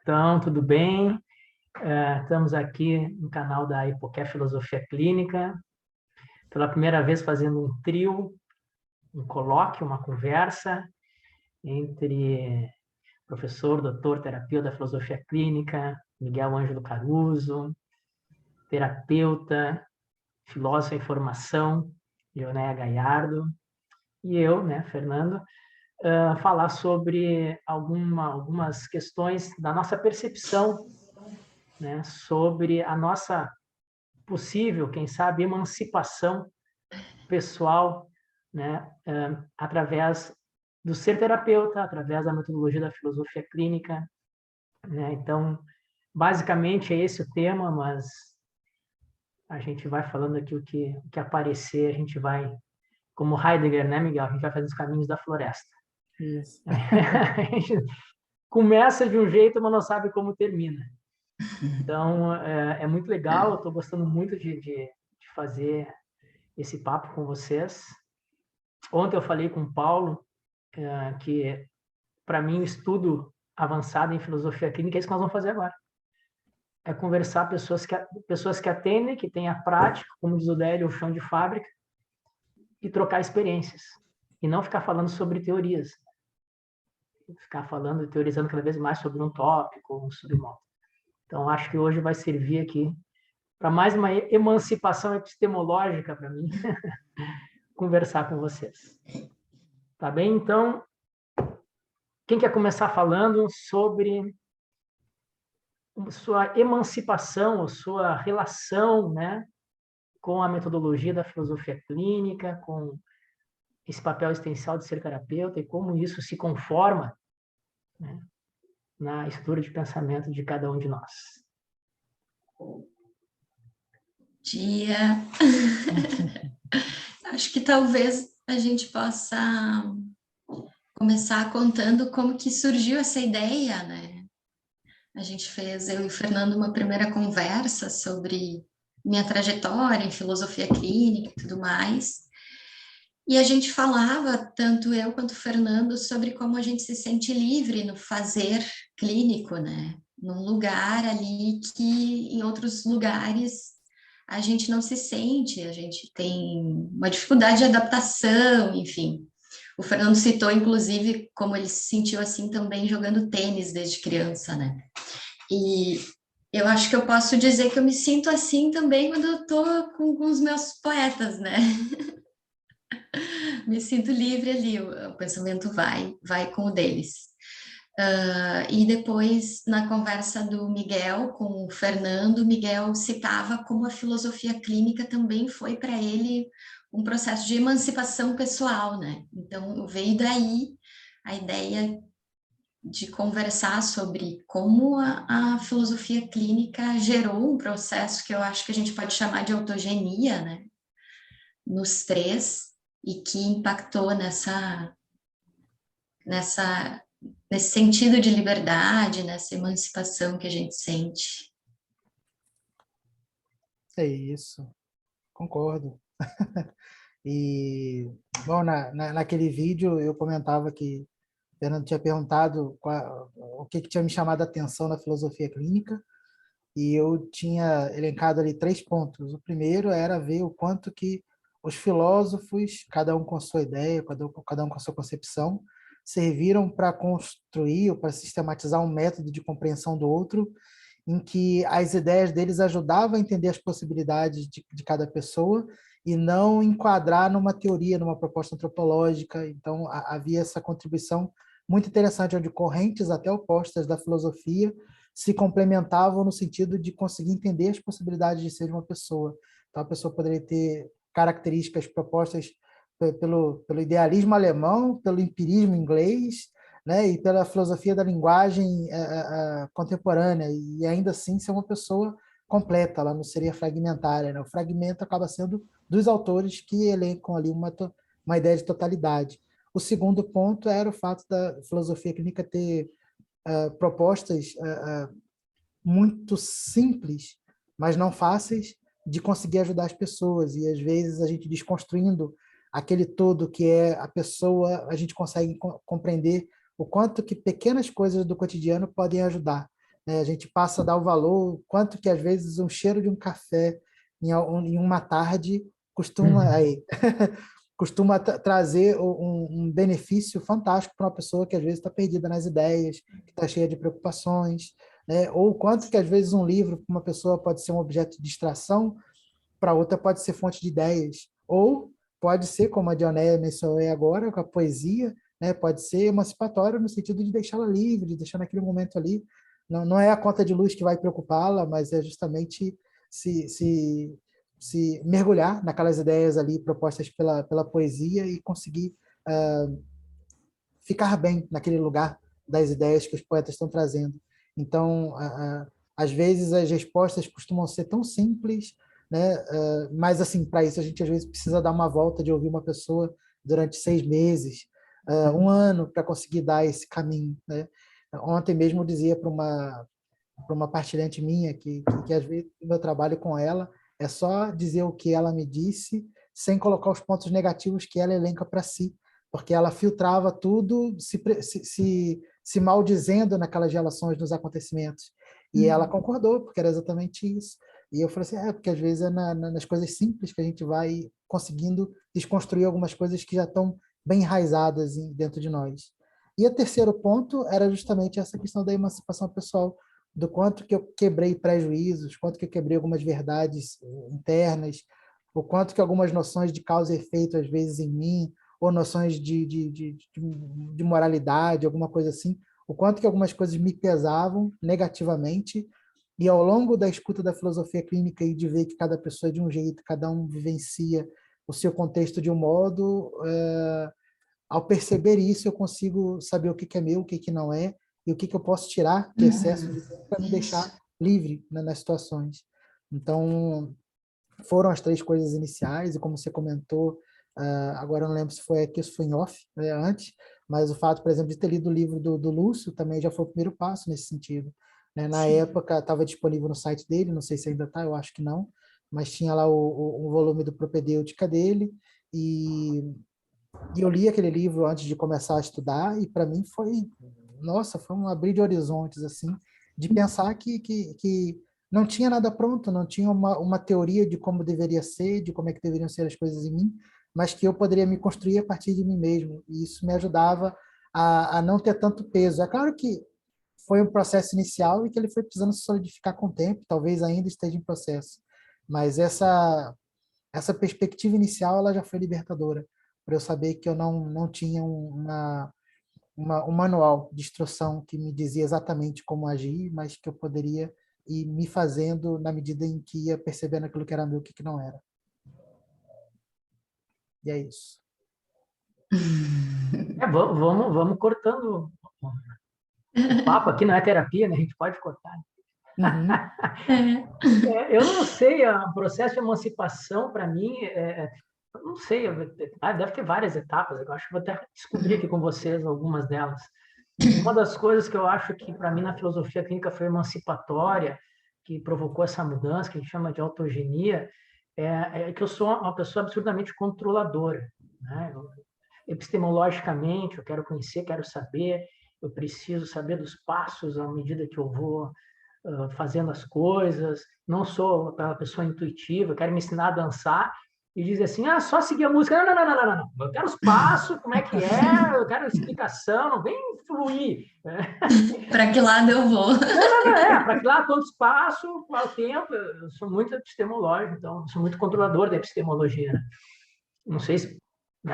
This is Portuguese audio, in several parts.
Então, tudo bem? Estamos aqui no canal da Hipoqué Filosofia Clínica, pela primeira vez fazendo um trio, um colóquio, uma conversa entre o professor, doutor, terapeuta da filosofia clínica, Miguel Ângelo Caruso, terapeuta, filósofo em formação, Leonéia Gallardo, e eu, Fernando, falar sobre algumas questões da nossa percepção, sobre a nossa possível, quem sabe, emancipação pessoal, através do ser terapeuta, através da metodologia da filosofia clínica. Então, basicamente é esse o tema, mas a gente vai falando aqui o que aparecer, a gente vai, como Heidegger, né, Miguel? A gente vai fazer os caminhos da floresta. Isso. A gente começa de um jeito, mas não sabe como termina. Então, é muito legal, eu estou gostando muito de fazer esse papo com vocês. Ontem eu falei com o Paulo que, para mim, o estudo avançado em filosofia clínica é isso que nós vamos fazer agora. É conversar pessoas que atendem, que têm a prática, como diz o Délio, o chão de fábrica, e trocar experiências. E não ficar falando sobre teorias. Ficar falando, teorizando cada vez mais sobre um tópico, um subtópico. Então, acho que hoje vai servir aqui para mais uma emancipação epistemológica para mim, conversar com vocês. Tá bem? Então, quem quer começar falando sobre sua emancipação, sua relação, com a metodologia da filosofia clínica, com esse papel essencial de ser terapeuta e como isso se conforma, na estrutura de pensamento de cada um de nós. Dia. Acho que talvez a gente possa começar contando como que surgiu essa ideia, né? A gente fez, eu e o Fernando, uma primeira conversa sobre minha trajetória em filosofia clínica e tudo mais. E a gente falava, tanto eu quanto o Fernando, sobre como a gente se sente livre no fazer clínico, né? Num lugar ali que em outros lugares a gente não se sente, a gente tem uma dificuldade de adaptação, enfim. O Fernando citou, inclusive, como ele se sentiu assim também jogando tênis desde criança, né? E eu acho que eu posso dizer que eu me sinto assim também quando eu tô com os meus poetas, né? Me sinto livre ali, o pensamento vai com o deles. E depois, na conversa do Miguel com o Fernando, Miguel citava como a filosofia clínica também foi para ele um processo de emancipação pessoal, né? Então, veio daí a ideia de conversar sobre como a filosofia clínica gerou um processo que eu acho que a gente pode chamar de autogenia, né? Nos três, e que impactou nesse sentido de liberdade, nessa emancipação que a gente sente. É isso, concordo. E, bom, naquele vídeo eu comentava que o Fernando tinha perguntado o que tinha me chamado a atenção na filosofia clínica, e eu tinha elencado ali 3 pontos. O primeiro era ver o quanto que os filósofos, cada um com a sua ideia, cada um com a sua concepção, serviram para construir ou para sistematizar um método de compreensão do outro, em que as ideias deles ajudavam a entender as possibilidades de cada pessoa e não enquadrar numa teoria, numa proposta antropológica. Então, havia essa contribuição muito interessante, onde correntes até opostas da filosofia se complementavam no sentido de conseguir entender as possibilidades de ser uma pessoa. Então, a pessoa poderia ter características propostas pelo idealismo alemão, pelo empirismo inglês, né, e pela filosofia da linguagem contemporânea, e ainda assim ser uma pessoa completa, ela não seria fragmentária, né? O fragmento acaba sendo dos autores que elencam ali uma ideia de totalidade. O segundo ponto era o fato da filosofia clínica ter propostas muito simples, mas não fáceis, de conseguir ajudar as pessoas, e às vezes a gente desconstruindo aquele todo que é a pessoa, a gente consegue compreender o quanto que pequenas coisas do cotidiano podem ajudar. né? A gente passa a dar o valor, quanto que às vezes um cheiro de um café em uma tarde costuma, aí, costuma trazer um benefício fantástico para uma pessoa que às vezes está perdida nas ideias, que está cheia de preocupações, né? Ou quanto que às vezes um livro para uma pessoa pode ser um objeto de distração, para outra pode ser fonte de ideias, ou pode ser, como a Dionéia mencionou agora, com a poesia, né? Pode ser emancipatório no sentido de deixá-la livre, de deixar naquele momento ali. Não é a conta de luz que vai preocupá-la, mas é justamente se mergulhar naquelas ideias ali propostas pela poesia e conseguir ficar bem naquele lugar das ideias que os poetas estão trazendo. Então, às vezes as respostas costumam ser tão simples, né? Mas assim, para isso a gente às vezes precisa dar uma volta de ouvir uma pessoa durante 6 meses, um ano, para conseguir dar esse caminho, né? Ontem mesmo eu dizia para uma partilhante minha que às vezes o meu trabalho com ela é só dizer o que ela me disse, sem colocar os pontos negativos que ela elenca para si, porque ela filtrava tudo se maldizendo naquelas relações, nos acontecimentos. E ela concordou, porque era exatamente isso. E eu falei assim, porque às vezes é nas coisas simples que a gente vai conseguindo desconstruir algumas coisas que já estão bem enraizadas dentro de nós. E o terceiro ponto era justamente essa questão da emancipação pessoal, do quanto que eu quebrei prejuízos, quanto que eu quebrei algumas verdades internas, o quanto que algumas noções de causa e efeito, às vezes, em mim, ou noções de moralidade, alguma coisa assim, o quanto que algumas coisas me pesavam negativamente, e ao longo da escuta da filosofia clínica e de ver que cada pessoa é de um jeito, cada um vivencia o seu contexto de um modo, ao perceber isso, eu consigo saber o que é meu, o que não é, e o que eu posso tirar de excesso para me deixar livre, né, nas situações. Então, foram as 3 coisas iniciais, e como você comentou, agora eu não lembro se foi aqui ou se foi em off, né, antes, mas o fato, por exemplo, de ter lido o livro do Lúcio também já foi o primeiro passo nesse sentido, né? Na época estava disponível no site dele, não sei se ainda está, eu acho que não, mas tinha lá o volume do Propedêutica dele, e eu li aquele livro antes de começar a estudar, e para mim nossa, foi um abrir de horizontes, assim, de pensar que não tinha nada pronto, não tinha uma teoria de como deveria ser, de como é que deveriam ser as coisas em mim, mas que eu poderia me construir a partir de mim mesmo, e isso me ajudava a não ter tanto peso. É claro que foi um processo inicial e que ele foi precisando se solidificar com o tempo, talvez ainda esteja em processo, mas essa perspectiva inicial ela já foi libertadora, para eu saber que eu não tinha um manual de instrução que me dizia exatamente como agir, mas que eu poderia ir me fazendo na medida em que ia percebendo aquilo que era meu e o que não era. E é isso. Vamos cortando o papo. Aqui não é terapia, né? A gente pode cortar. Eu não sei, o processo de emancipação, para mim, não sei, deve ter várias etapas. Eu acho que vou até descobrir aqui com vocês algumas delas. Uma das coisas que eu acho que, para mim, na filosofia clínica foi emancipatória, que provocou essa mudança, que a gente chama de autogenia, é que eu sou uma pessoa absurdamente controladora, né? Epistemologicamente, eu quero conhecer, quero saber, eu preciso saber dos passos à medida que eu vou fazendo as coisas, não sou aquela pessoa intuitiva, quero me ensinar a dançar e dizer assim, só seguir a música. Não. Eu quero os passos, como é que é, eu quero explicação, não vem fluir. Para que lado eu vou? Para que lado, quantos passos, qual o tempo? Eu sou muito epistemológico, então, sou muito controlador da epistemologia. Né? Não sei se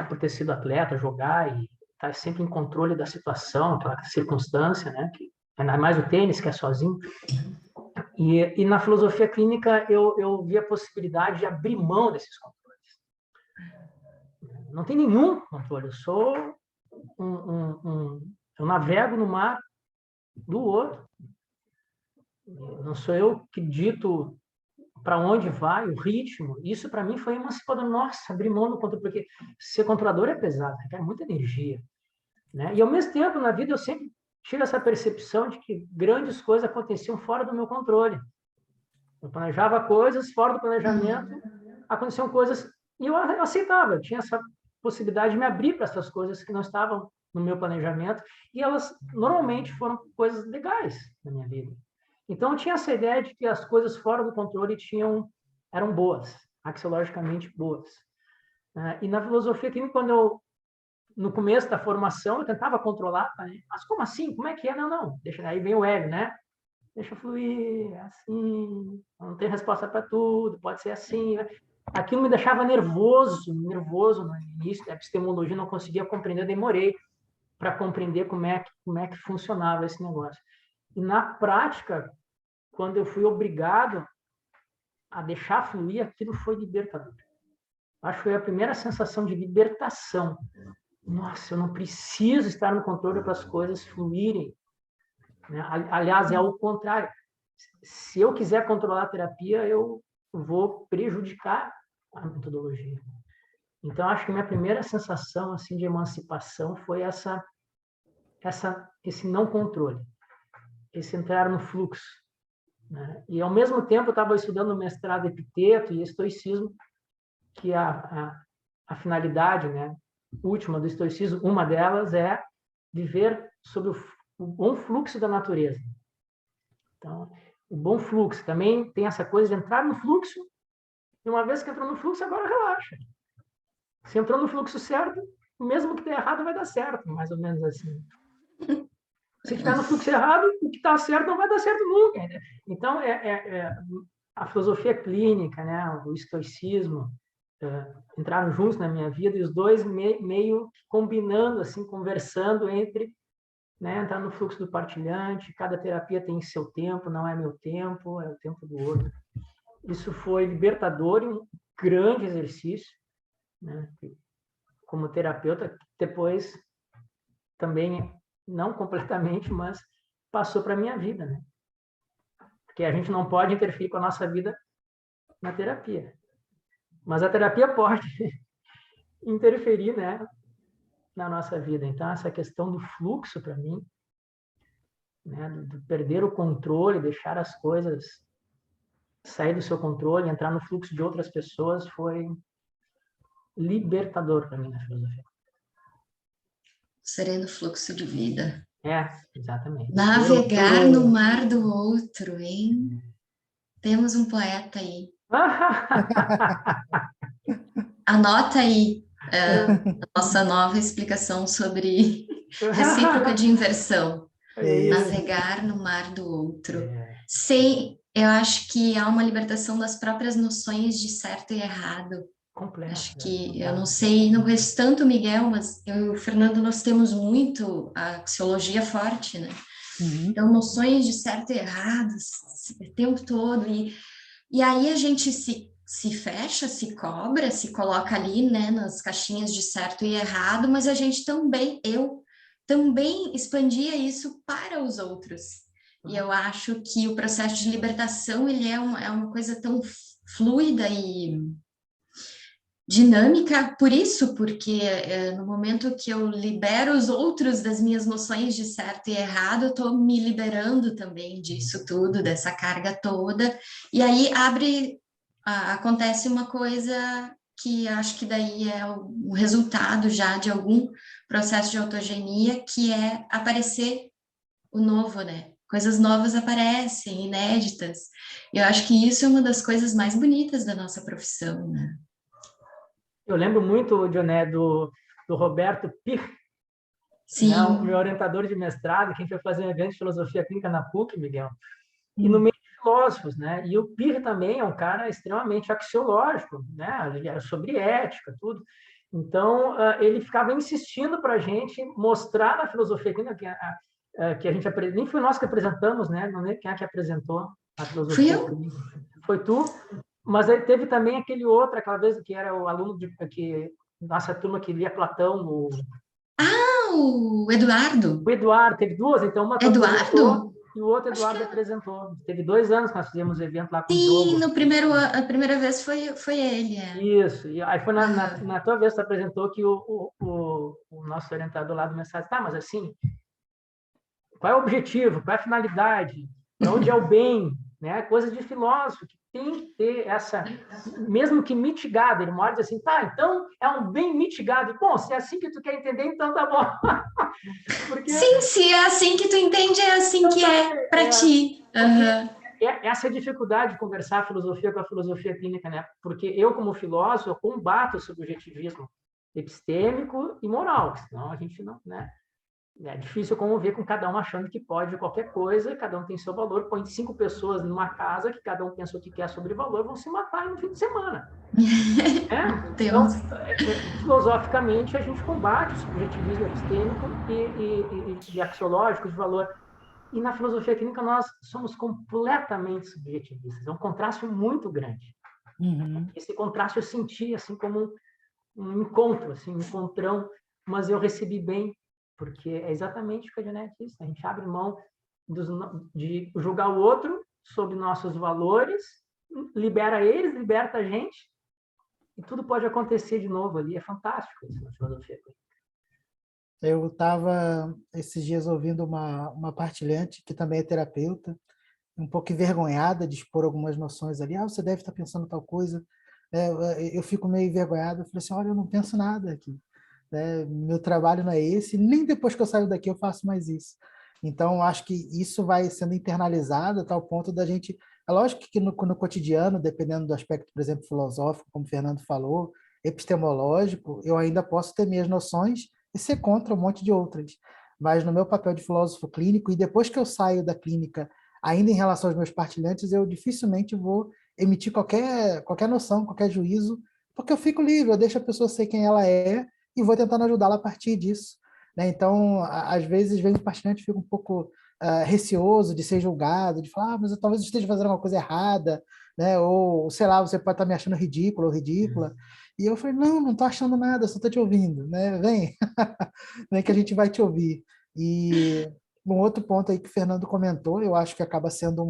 por ter sido atleta, jogar e estar sempre em controle da situação, aquela circunstância, né? Que ainda mais o tênis, que é sozinho. E na filosofia clínica eu vi a possibilidade de abrir mão desses controles. Não tem nenhum controle. Eu sou eu navego no mar do outro. Não sou eu que dito para onde vai, o ritmo. Isso para mim foi emancipador. Nossa, abrir mão do controle, porque ser controlador é pesado, requer muita energia, né? E ao mesmo tempo na vida eu sempre tive essa percepção de que grandes coisas aconteciam fora do meu controle. Eu planejava coisas fora do planejamento, aconteciam coisas e eu aceitava. Eu tinha essa possibilidade de me abrir para essas coisas que não estavam no meu planejamento e elas normalmente foram coisas legais na minha vida. Então, eu tinha essa ideia de que as coisas fora do controle eram boas, axiologicamente boas. E na filosofia clínica, no começo da formação, eu tentava controlar, né? Mas como assim? Como é que é? Não. Aí vem o ego, né? Deixa fluir, é assim, não tem resposta para tudo, pode ser assim. Aquilo me deixava nervoso no início da epistemologia, não conseguia compreender, demorei para compreender como é que funcionava esse negócio. E na prática, quando eu fui obrigado a deixar fluir, aquilo foi libertador. Acho que foi a primeira sensação de libertação. Nossa, eu não preciso estar no controle para as coisas fluírem. Aliás, é o contrário. Se eu quiser controlar a terapia, eu vou prejudicar a metodologia. Então, acho que minha primeira sensação assim de emancipação foi esse não controle, esse entrar no fluxo. Né? E, ao mesmo tempo, eu estava estudando o mestrado Epiteto e Estoicismo, que a finalidade, né, última do estoicismo, uma delas é viver sob o bom fluxo da natureza. Então, o bom fluxo também tem essa coisa de entrar no fluxo, e uma vez que entrou no fluxo, agora relaxa. Se entrou no fluxo certo, mesmo que tenha errado, vai dar certo, mais ou menos assim. Se estiver no fluxo errado, o que está certo não vai dar certo nunca. Né? Então, a filosofia clínica, né, o estoicismo, entraram juntos na minha vida, e os dois meio combinando, assim, conversando entre, né, entrar no fluxo do partilhante, cada terapia tem seu tempo, não é meu tempo, é o tempo do outro. Isso foi libertador e um grande exercício, né, como terapeuta, depois também, não completamente, mas passou para a minha vida, né? Porque a gente não pode interferir com a nossa vida na terapia. Mas a terapia pode interferir, né, na nossa vida. Então, essa questão do fluxo, para mim, né, de perder o controle, deixar as coisas sair do seu controle, entrar no fluxo de outras pessoas, foi libertador para mim na filosofia. Sereno fluxo de vida. Exatamente. Navegar no mar do outro, hein? Temos um poeta aí. Anota aí a nossa nova explicação sobre recíproca de inversão. Navegar no mar do outro. Eu acho que há uma libertação das próprias noções de certo e errado. Completo, acho que, eu não sei, não conheço tanto Miguel, mas eu e o Fernando, nós temos muito a axiologia forte, né? Uhum. Então, noções de certo e errado o tempo todo. E aí a gente se fecha, se cobra, se coloca ali, né, nas caixinhas de certo e errado, mas a gente também, eu também expandia isso para os outros. E eu acho que o processo de libertação, ele é uma coisa tão fluida e dinâmica, porque no momento que eu libero os outros das minhas noções de certo e errado, eu estou me liberando também disso tudo, dessa carga toda, e aí acontece uma coisa que acho que daí é o resultado já de algum processo de autogenia, que é aparecer o novo, né? Coisas novas aparecem, inéditas. Eu acho que isso é uma das coisas mais bonitas da nossa profissão, né? Eu lembro muito, Dioné, do Roberto Pir, né, o meu orientador de mestrado, quem foi fazer um evento de filosofia clínica na PUC, Miguel, e no meio de filósofos, né? E o Pir também é um cara extremamente axiológico, né? Ele era sobre ética, tudo. Então, ele ficava insistindo para a gente mostrar na filosofia clínica que a gente nem foi nós que apresentamos, né? Não é quem é que apresentou a filosofia clínica. Foi tu? Mas aí teve também aquela vez que era o aluno nossa turma que lia Platão, o Eduardo. O Eduardo, teve duas, então uma Eduardo? E o outro Eduardo apresentou. Teve 2 anos que nós fizemos o evento lá com o Sim, Diogo. a primeira vez foi ele. Isso, e aí foi na tua vez que tu apresentou que o nosso orientador lá do mensagem, tá, mas assim, qual é o objetivo, qual é a finalidade, para onde é o bem, né? Coisa de filósofo, que tem que ter essa, mesmo que mitigada, ele mora e diz assim, tá, então é um bem mitigado. Bom, se é assim que tu quer entender, então tá bom. Porque... Sim, se é assim que tu entende, é assim então, que é para ti. Essa é a dificuldade de conversar a filosofia com a filosofia clínica, né? Porque eu, como filósofo, eu combato o subjetivismo epistêmico e moral, senão a gente não, né? É difícil conviver com cada um achando que pode qualquer coisa, cada um tem seu valor. Põe 5 pessoas numa casa que cada um pensa o que quer sobre valor, vão se matar no fim de semana. Então, filosoficamente, a gente combate o subjetivismo epistêmico e axiológico de valor. E na filosofia clínica nós somos completamente subjetivistas. É um contraste muito grande. Esse contraste eu senti assim como um encontro, assim, um encontrão, mas eu recebi bem, porque é exatamente o que a Janete disse. A gente abre mão de julgar o outro sobre nossos valores, libera eles, liberta a gente, e tudo pode acontecer de novo ali. É fantástico isso na filosofia clínica. Eu estava esses dias ouvindo uma partilhante que também é terapeuta, um pouco envergonhada de expor algumas noções ali. Você deve estar pensando tal coisa. Eu fico meio envergonhado. Eu falei assim, olha, eu não penso nada aqui. Meu trabalho não é esse, nem depois que eu saio daqui eu faço mais isso. Então, acho que isso vai sendo internalizado a tal ponto da gente... É lógico que no cotidiano, dependendo do aspecto, por exemplo, filosófico, como o Fernando falou, epistemológico, eu ainda posso ter minhas noções e ser contra um monte de outras. Mas no meu papel de filósofo clínico, e depois que eu saio da clínica, ainda em relação aos meus partilhantes, eu dificilmente vou emitir qualquer noção, qualquer juízo, porque eu fico livre, eu deixo a pessoa ser quem ela é e vou tentando ajudá-la a partir disso. Né? Então, às vezes, vem o partilhante e fica um pouco receoso de ser julgado, de falar, mas eu talvez esteja fazendo alguma coisa errada, né? Ou, sei lá, você pode estar me achando ridículo ou ridícula. E eu falei, não estou achando nada, só estou te ouvindo. Né? Vem, vem que a gente vai te ouvir. E um outro ponto aí que o Fernando comentou, eu acho que acaba sendo um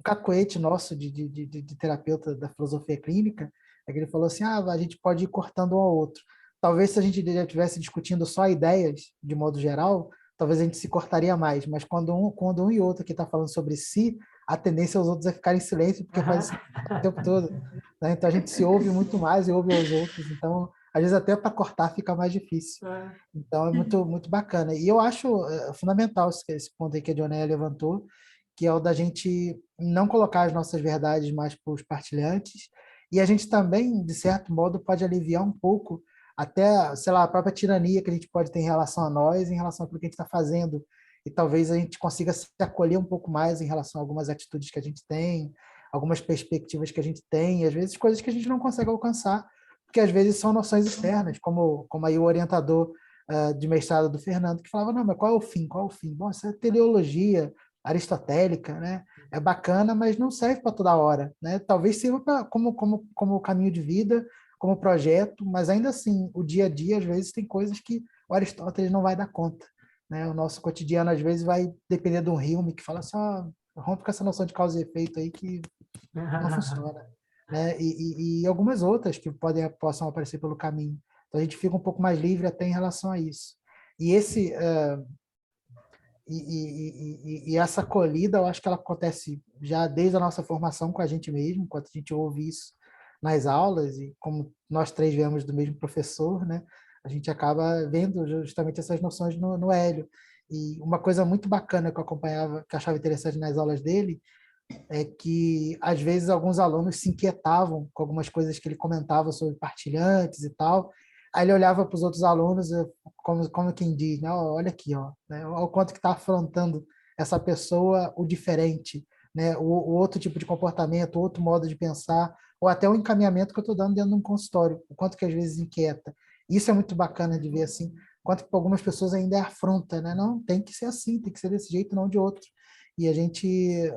cacoete nosso de terapeuta da filosofia clínica, é que ele falou assim, a gente pode ir cortando um ao outro. Talvez se a gente já estivesse discutindo só ideias, de modo geral, talvez a gente se cortaria mais, mas quando um e outro que está falando sobre si, a tendência é os outros é ficar em silêncio, porque faz isso o tempo todo. Né? Então a gente se ouve muito mais e ouve os outros, então às vezes até para cortar fica mais difícil. Então é muito, muito bacana. E eu acho fundamental esse ponto aí que a Dionéia levantou, que é o da gente não colocar as nossas verdades mais para os partilhantes, e a gente também, de certo modo, pode aliviar um pouco até, sei lá, a própria tirania que a gente pode ter em relação a nós, em relação àquilo que a gente está fazendo, e talvez a gente consiga se acolher um pouco mais em relação a algumas atitudes que a gente tem, algumas perspectivas que a gente tem, e às vezes coisas que a gente não consegue alcançar, porque às vezes são noções externas, como aí o orientador de mestrado do Fernando, que falava, não, mas qual é o fim? Qual é o fim? Bom, isso é teleologia aristotélica, né? É bacana, mas não serve para toda hora, né? Talvez sirva como caminho de vida, como projeto, mas ainda assim, o dia a dia, às vezes, tem coisas que o Aristóteles não vai dar conta, né? O nosso cotidiano, às vezes, vai depender de um Hume que fala assim, rompe com essa noção de causa e efeito aí que não funciona, né? E algumas outras que possam aparecer pelo caminho. Então, a gente fica um pouco mais livre até em relação a isso. E esse... E essa acolhida, eu acho que ela acontece já desde a nossa formação com a gente mesmo, enquanto a gente ouve isso nas aulas, e como nós três viemos do mesmo professor, né, a gente acaba vendo justamente essas noções no Hélio. E uma coisa muito bacana que eu acompanhava, que eu achava interessante nas aulas dele, é que, às vezes, alguns alunos se inquietavam com algumas coisas que ele comentava sobre partilhantes e tal. Aí ele olhava para os outros alunos, como quem diz, né? Olha aqui, né? Olha o quanto que está afrontando essa pessoa o diferente, né? O outro tipo de comportamento, o outro modo de pensar, ou até o encaminhamento que eu estou dando dentro de um consultório, o quanto que às vezes inquieta. Isso é muito bacana de ver assim, quanto que para algumas pessoas ainda é afronta, né? Não, tem que ser assim, tem que ser desse jeito, não de outro. E a gente...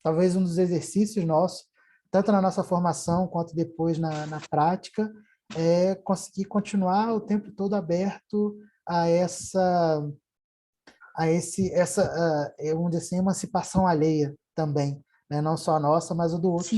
Talvez um dos exercícios nossos, tanto na nossa formação quanto depois na prática, é conseguir continuar o tempo todo aberto a vamos dizer assim, emancipação alheia também, né? Não só a nossa, mas o do outro.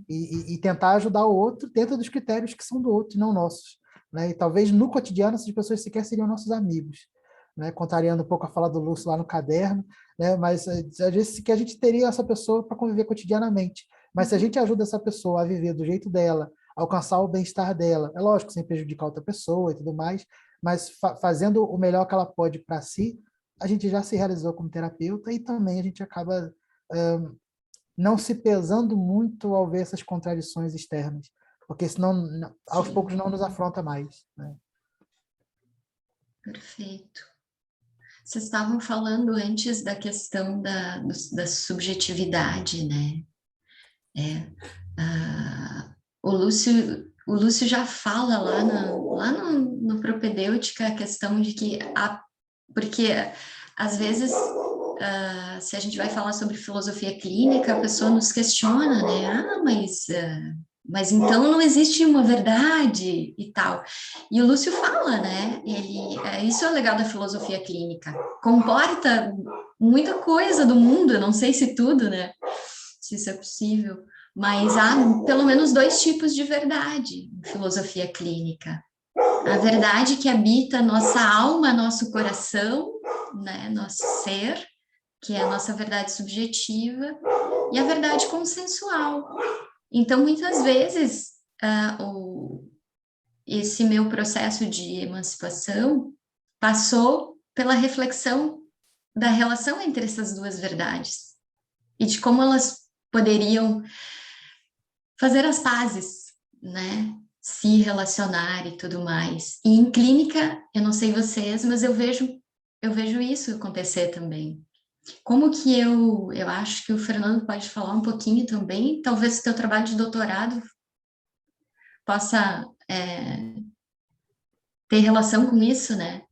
E tentar ajudar o outro dentro dos critérios que são do outro, não nossos. Né? E talvez no cotidiano essas pessoas sequer seriam nossos amigos. Né, contrariando um pouco a fala do Lúcio lá no caderno, né, mas às vezes que a gente teria essa pessoa para conviver cotidianamente. Mas se a gente ajuda essa pessoa a viver do jeito dela, alcançar o bem-estar dela, é lógico, sem prejudicar outra pessoa e tudo mais, mas fazendo o melhor que ela pode para si, a gente já se realizou como terapeuta e também a gente acaba não se pesando muito ao ver essas contradições externas, porque senão aos poucos não nos afronta mais, né? Perfeito. Vocês estavam falando antes da questão da subjetividade, né? O Lúcio já fala lá no Propedêutica a questão de que porque às vezes se a gente vai falar sobre filosofia clínica, a pessoa nos questiona, né? Mas então não existe uma verdade e tal. E o Lúcio fala, né? Isso é o legal da filosofia clínica. Comporta muita coisa do mundo, eu não sei se tudo, né? Se isso é possível. Mas há pelo menos 2 tipos de verdade em filosofia clínica. A verdade que habita nossa alma, nosso coração, né? Nosso ser, que é a nossa verdade subjetiva, e a verdade consensual. Então, muitas vezes, esse meu processo de emancipação passou pela reflexão da relação entre essas 2 verdades e de como elas poderiam fazer as pazes, né? Se relacionar e tudo mais. E em clínica, eu não sei vocês, mas eu vejo isso acontecer também. Como que eu acho que o Fernando pode falar um pouquinho também, talvez o teu trabalho de doutorado possa ter relação com isso, né?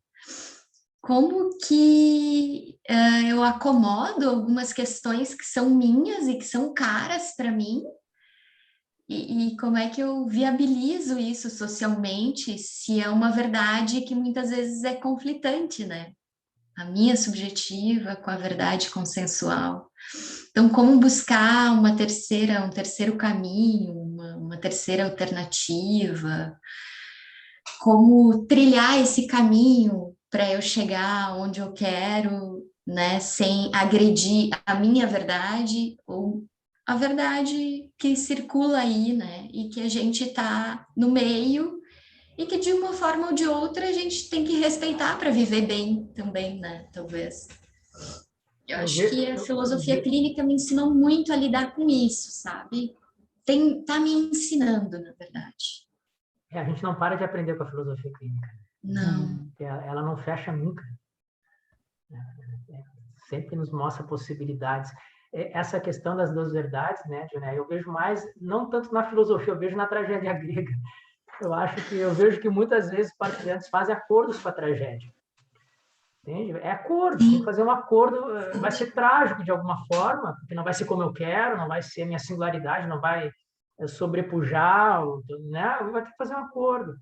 Como que eu acomodo algumas questões que são minhas e que são caras para mim, e como é que eu viabilizo isso socialmente, se é uma verdade que muitas vezes é conflitante, né? A minha subjetiva com a verdade consensual. Então, como buscar um terceiro caminho, uma terceira alternativa, como trilhar esse caminho para eu chegar onde eu quero, né, sem agredir a minha verdade ou a verdade que circula aí, né, e que a gente está no meio e que de uma forma ou de outra a gente tem que respeitar para viver bem também, né, talvez. Eu acho que a filosofia clínica me ensinou muito a lidar com isso, sabe? Tá me ensinando, na verdade. A gente não para de aprender com a filosofia clínica. Não. Ela não fecha nunca. Sempre nos mostra possibilidades. Essa questão das 2 verdades, né, Dioné, eu vejo mais, não tanto na filosofia, eu vejo na tragédia grega. Eu vejo que muitas vezes os participantes fazem acordos com a tragédia. Entende? É acordo, tem que fazer um acordo, vai ser trágico de alguma forma, porque não vai ser como eu quero, não vai ser a minha singularidade, não vai sobrepujar, né? Vai ter que fazer um acordo.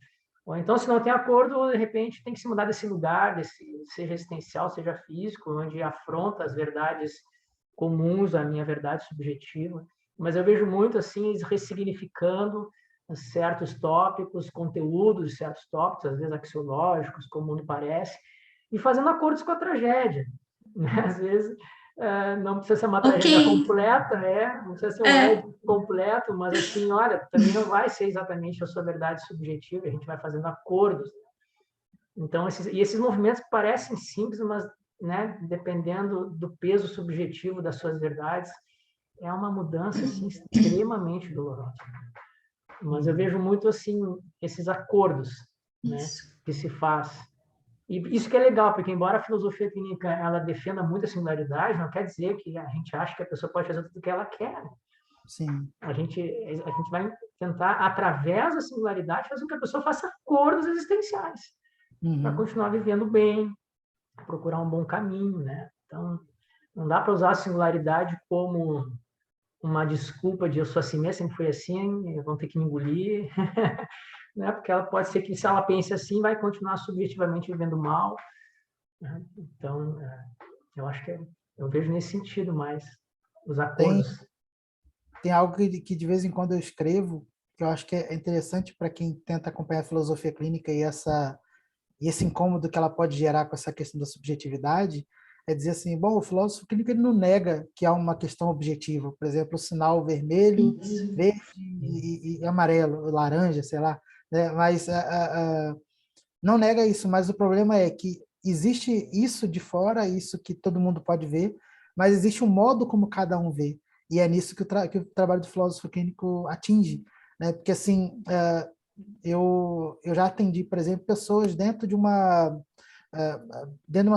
Ou então, se não tem acordo, de repente tem que se mudar desse lugar, seja existencial, seja físico, onde afronta as verdades comuns à minha verdade subjetiva. Mas eu vejo muito assim, ressignificando certos tópicos, conteúdos de certos tópicos, às vezes axiológicos, como o mundo parece, e fazendo acordos com a tragédia. Às vezes, não precisa ser uma tragédia completa, não precisa ser um édipo completo, mas assim, olha, também não vai ser exatamente a sua verdade subjetiva, a gente vai fazendo acordos. Então, esses movimentos parecem simples, mas, né, dependendo do peso subjetivo das suas verdades, é uma mudança assim, extremamente dolorosa. Mas eu vejo muito assim esses acordos, né, que se faz. E isso que é legal, porque embora a filosofia clínica ela defenda muito a singularidade, não quer dizer que a gente acha que a pessoa pode fazer tudo o que ela quer. Sim. A gente vai tentar, através da singularidade, fazer com que a pessoa faça acordos existenciais para continuar vivendo bem, procurar um bom caminho, né? Então, não dá para usar a singularidade como uma desculpa de eu sou assim mesmo, sempre fui assim, vão ter que me engolir, né? Porque ela pode ser que, se ela pense assim, vai continuar subjetivamente vivendo mal. Né? Então, eu acho que eu vejo nesse sentido mais os acordos. Tem algo que de vez em quando eu escrevo, que eu acho que é interessante para quem tenta acompanhar a filosofia clínica e esse incômodo que ela pode gerar com essa questão da subjetividade, é dizer assim, bom, o filósofo clínico ele não nega que há uma questão objetiva, por exemplo, o sinal vermelho, verde e amarelo, laranja, sei lá, né? Mas não nega isso, mas o problema é que existe isso de fora, isso que todo mundo pode ver, mas existe um modo como cada um vê. E é nisso que que o trabalho do filósofo clínico atinge, né? Porque, assim, eu já atendi, por exemplo, pessoas dentro de uma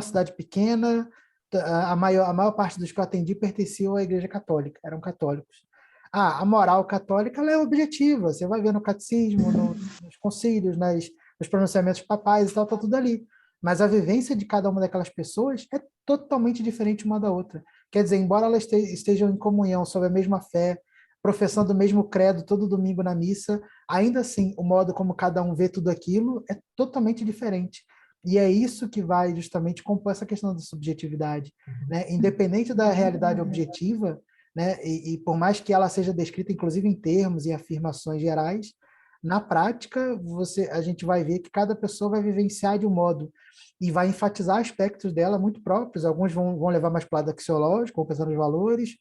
cidade pequena. A maior parte dos que eu atendi pertenciam à Igreja Católica, eram católicos. A moral católica ela é objetiva, você vai ver no catecismo, nos concílios, nos pronunciamentos papais e tal, está tudo ali. Mas a vivência de cada uma daquelas pessoas é totalmente diferente uma da outra. Quer dizer, embora elas estejam em comunhão sobre a mesma fé, professando o mesmo credo todo domingo na missa, ainda assim, o modo como cada um vê tudo aquilo é totalmente diferente. E é isso que vai justamente compor essa questão da subjetividade, né? Independente da realidade objetiva, né? E por mais que ela seja descrita, inclusive, em termos e afirmações gerais, na prática, a gente vai ver que cada pessoa vai vivenciar de um modo e vai enfatizar aspectos dela muito próprios. Alguns vão levar mais para o lado axiológico, ou pensando nos valores,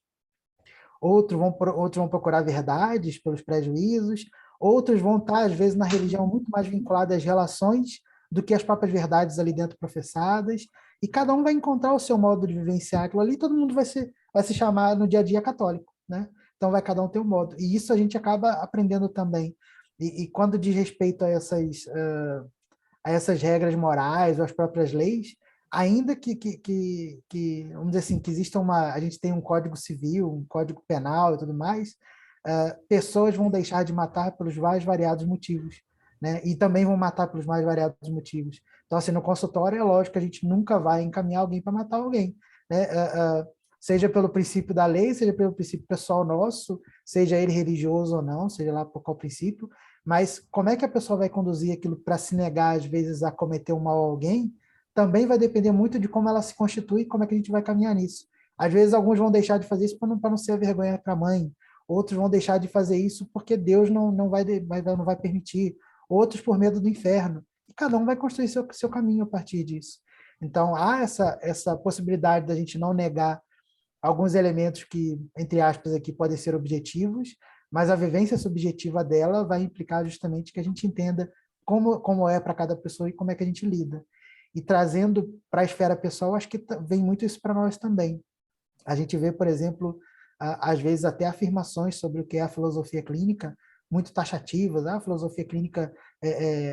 outros vão procurar verdades pelos prejuízos, outros vão estar, às vezes, na religião muito mais vinculados às relações do que às próprias verdades ali dentro professadas, e cada um vai encontrar o seu modo de vivenciar aquilo ali, e todo mundo vai se chamar no dia a dia católico, né? Então vai cada um ter um modo. E isso a gente acaba aprendendo também. E quando diz respeito a essas regras morais ou às próprias leis, ainda vamos dizer assim, que exista a gente tem um código civil, um código penal e tudo mais, pessoas vão deixar de matar pelos mais variados motivos, né? E também vão matar pelos mais variados motivos. Então, assim, no consultório é lógico que a gente nunca vai encaminhar alguém para matar alguém, né? Seja pelo princípio da lei, seja pelo princípio pessoal nosso, seja ele religioso ou não, seja lá por qual princípio, mas como é que a pessoa vai conduzir aquilo para se negar, às vezes, a cometer um mal a alguém, também vai depender muito de como ela se constitui e como é que a gente vai caminhar nisso. Às vezes, alguns vão deixar de fazer isso para não ser vergonha para a mãe, outros vão deixar de fazer isso porque Deus não vai permitir, outros por medo do inferno. E cada um vai construir seu caminho a partir disso. Então, há essa possibilidade da gente não negar alguns elementos que, entre aspas, aqui podem ser objetivos, mas a vivência subjetiva dela vai implicar justamente que a gente entenda como é para cada pessoa e como é que a gente lida. E trazendo para a esfera pessoal, acho que vem muito isso para nós também. A gente vê, por exemplo, às vezes até afirmações sobre o que é a filosofia clínica, muito taxativas. A filosofia clínica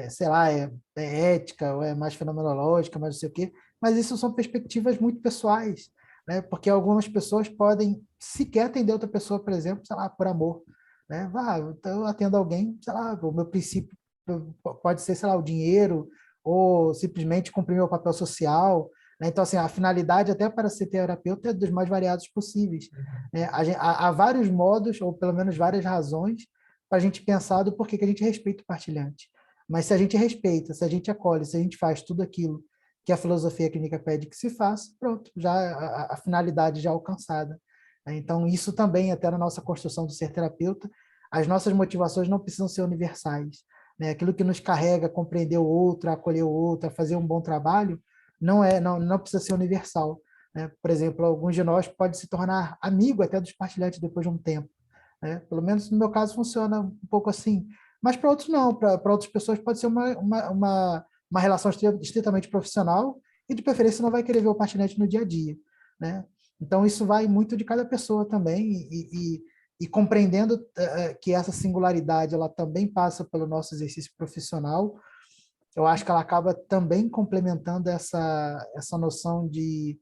sei lá, é ética, ou é mais fenomenológica, mais não sei o quê, mas isso são perspectivas muito pessoais, né? Porque algumas pessoas podem sequer atender outra pessoa, por exemplo, sei lá, por amor, né? Então eu atendo alguém, sei lá, o meu princípio pode ser, sei lá, o dinheiro, ou simplesmente cumprir meu papel social, né? Então, assim, a finalidade até para ser terapeuta é dos mais variados possíveis, né? Há vários modos, ou pelo menos várias razões, para a gente pensar do porquê que a gente respeita o partilhante. Mas se a gente respeita, se a gente acolhe, se a gente faz tudo aquilo que a filosofia clínica pede que se faça, pronto, já a finalidade já alcançada. Então, isso também, até na nossa construção do ser terapeuta, as nossas motivações não precisam ser universais, né? Aquilo que nos carrega a compreender o outro, a acolher o outro, a fazer um bom trabalho, não precisa ser universal, né? Por exemplo, alguns de nós podem se tornar amigo até dos partilhantes depois de um tempo, né? Pelo menos no meu caso funciona um pouco assim, mas para outros não, para outras pessoas pode ser uma relação estritamente profissional e de preferência não vai querer ver o partilhante no dia a dia, né? Então isso vai muito de cada pessoa também e compreendendo que essa singularidade ela também passa pelo nosso exercício profissional, eu acho que ela acaba também complementando essa noção de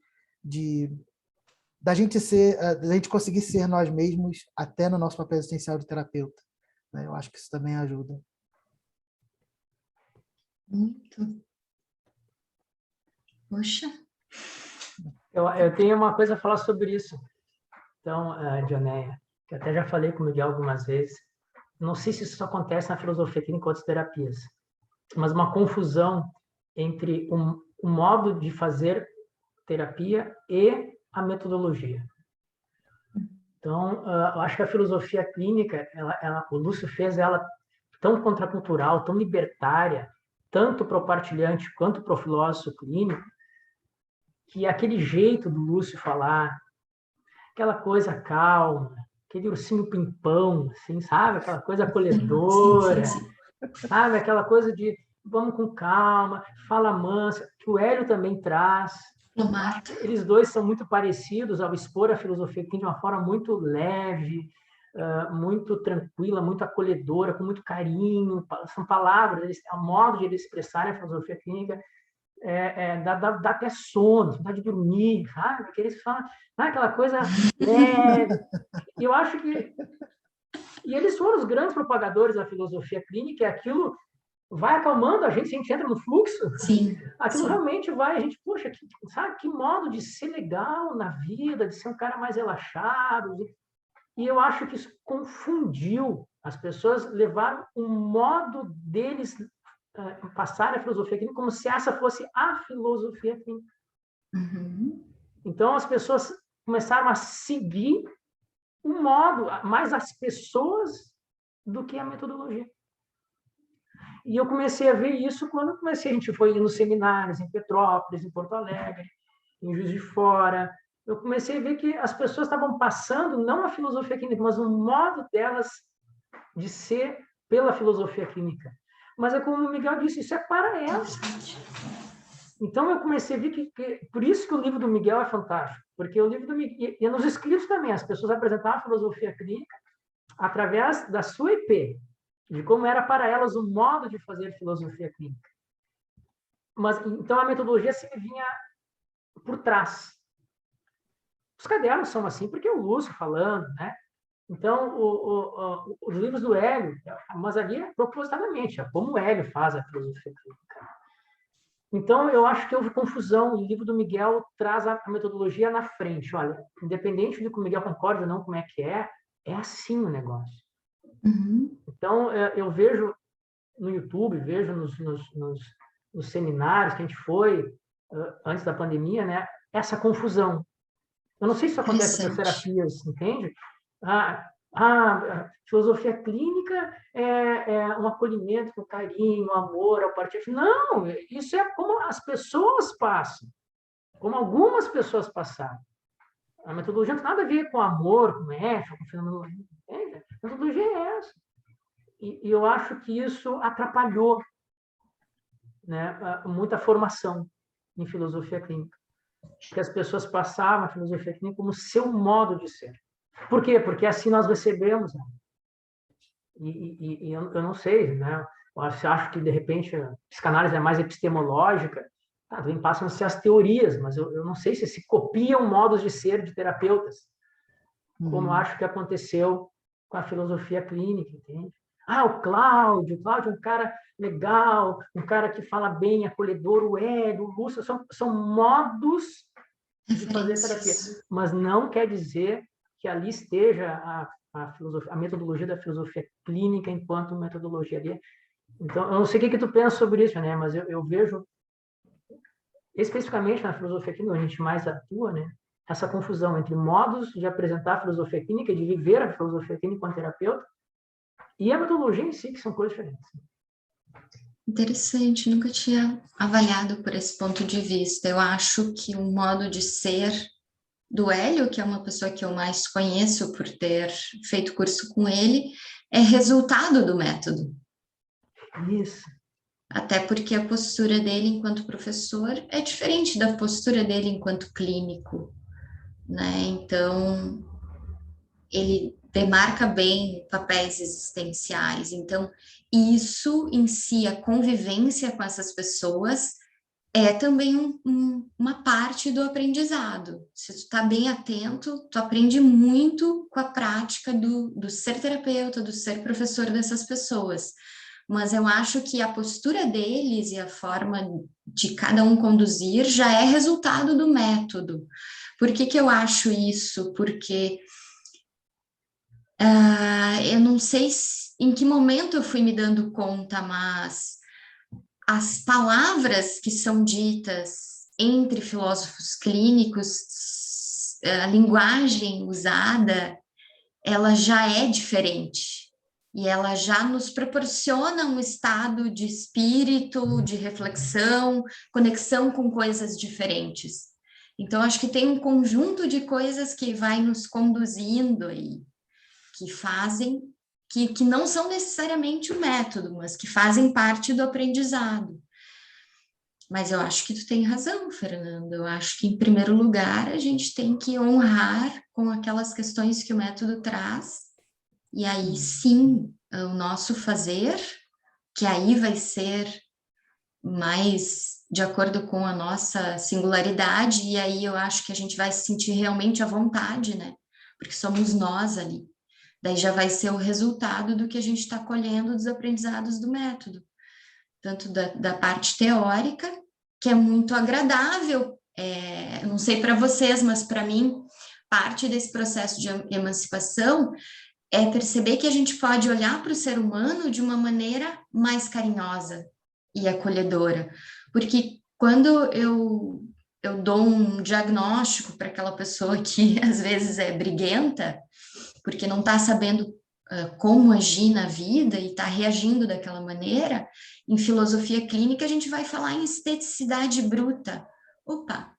da gente conseguir ser nós mesmos até no nosso papel existencial de terapeuta, né? Eu acho que isso também ajuda. Muito. Poxa. Eu tenho uma coisa a falar sobre isso. Então, Dionéia, que até já falei com o Miguel algumas vezes, não sei se isso acontece na filosofia clínica ou outras terapias, mas uma confusão entre o modo de fazer terapia e a metodologia. Então, eu acho que a filosofia clínica, o Lúcio fez ela tão contracultural, tão libertária, tanto para o partilhante quanto para o filósofo clínico, que aquele jeito do Lúcio falar, aquela coisa calma, aquele ursinho pimpão, assim, sabe? Aquela coisa acolhedora, Sim. sabe? Aquela coisa de vamos com calma, fala mansa, que o Hélio também traz. Diplomata. Eles dois são muito parecidos ao expor a filosofia clínica de uma forma muito leve, muito tranquila, muito acolhedora, com muito carinho. São palavras, o modo de eles expressarem a filosofia clínica dá até sono, vontade de dormir, sabe? Porque eles falam aquela coisa leve. E eu acho que... E eles foram os grandes propagadores da filosofia clínica, e aquilo vai acalmando a gente, se a gente entra no fluxo, Sim, aquilo sim. realmente vai, a gente, poxa, sabe, que modo de ser legal na vida, de ser um cara mais relaxado. E eu acho que isso confundiu. As pessoas levaram um modo deles passarem a filosofia clínica como se essa fosse a filosofia clínica. Uhum. Então, as pessoas começaram a seguir um modo, mais as pessoas do que a metodologia. E eu comecei a ver isso quando a gente foi nos seminários em Petrópolis, em Porto Alegre, em Juiz de Fora. Eu comecei a ver que as pessoas estavam passando não a filosofia clínica, mas o modo delas de ser pela filosofia clínica. Mas é como o Miguel disse, isso é para elas. Então eu comecei a ver que por isso que o livro do Miguel é fantástico, porque o livro do Miguel, e nos escritos também, as pessoas apresentavam a filosofia clínica através da sua IP, de como era para elas o modo de fazer filosofia clínica. Mas então a metodologia se vinha por trás. Os cadernos são assim, porque é o Lúcio falando, né? Então, os livros do Hélio, mas ali é propositadamente, é como o Hélio faz a filosofia clínica. Então, eu acho que houve confusão. O livro do Miguel traz a metodologia na frente. Olha, independente de que o Miguel concorde ou não como é que é assim o negócio. Uhum. Então, eu vejo no YouTube, vejo nos seminários que a gente foi antes da pandemia, né? Essa confusão. Eu não sei se isso acontece com as terapias, entende? Filosofia clínica é um acolhimento com carinho, amor, ao partir. Não, isso é como as pessoas passam, como algumas pessoas passaram. A metodologia não tem nada a ver com amor, com ética, com fenomenologia. Entende? A metodologia é essa. E eu acho que isso atrapalhou, né, muita formação em filosofia clínica. Que as pessoas passavam a filosofia clínica como seu modo de ser. Por quê? Porque assim nós recebemos. Né? E eu não sei, né? Eu acho que, de repente, a psicanálise é mais epistemológica, também passam-se as teorias, mas eu não sei se copiam modos de ser de terapeutas, como eu acho que aconteceu com a filosofia clínica, entende? O Cláudio é um cara legal, um cara que fala bem, acolhedor, o Hélio, o Lúcio, são modos de fazer terapia, mas não quer dizer que ali esteja a metodologia da filosofia clínica enquanto metodologia ali. Então, eu não sei o que tu pensa sobre isso, né? Mas eu vejo, especificamente na filosofia clínica, a gente mais atua, né? Essa confusão entre modos de apresentar a filosofia clínica, de viver a filosofia clínica como terapeuta, e a metodologia em si, que são coisas diferentes. Interessante, nunca tinha avaliado por esse ponto de vista. Eu acho que o modo de ser do Hélio, que é uma pessoa que eu mais conheço por ter feito curso com ele, é resultado do método. Isso. Até porque a postura dele enquanto professor é diferente da postura dele enquanto clínico, né? Então, ele demarca bem papéis existenciais. Então, isso em si, a convivência com essas pessoas, é também uma parte do aprendizado. Se tu está bem atento, tu aprende muito com a prática do ser terapeuta, do ser professor dessas pessoas. Mas eu acho que a postura deles e a forma de cada um conduzir já é resultado do método. Por que eu acho isso? Porque eu não sei em que momento eu fui me dando conta, mas as palavras que são ditas entre filósofos clínicos, a linguagem usada, ela já é diferente. E ela já nos proporciona um estado de espírito, de reflexão, conexão com coisas diferentes. Então, acho que tem um conjunto de coisas que vai nos conduzindo aí, que fazem que não são necessariamente o método, mas que fazem parte do aprendizado. Mas eu acho que tu tem razão, Fernando. Eu acho que, em primeiro lugar, a gente tem que honrar com aquelas questões que o método traz, e aí sim, o nosso fazer, que aí vai ser mais de acordo com a nossa singularidade, e aí eu acho que a gente vai se sentir realmente à vontade, né? Porque somos nós ali. Daí já vai ser o resultado do que a gente está colhendo dos aprendizados do método, tanto da parte teórica, que é muito agradável. Não sei para vocês, mas para mim, parte desse processo de emancipação é perceber que a gente pode olhar para o ser humano de uma maneira mais carinhosa e acolhedora. Porque quando eu dou um diagnóstico para aquela pessoa que às vezes é briguenta, porque não está sabendo como agir na vida e está reagindo daquela maneira, em filosofia clínica a gente vai falar em esteticidade bruta. Opa,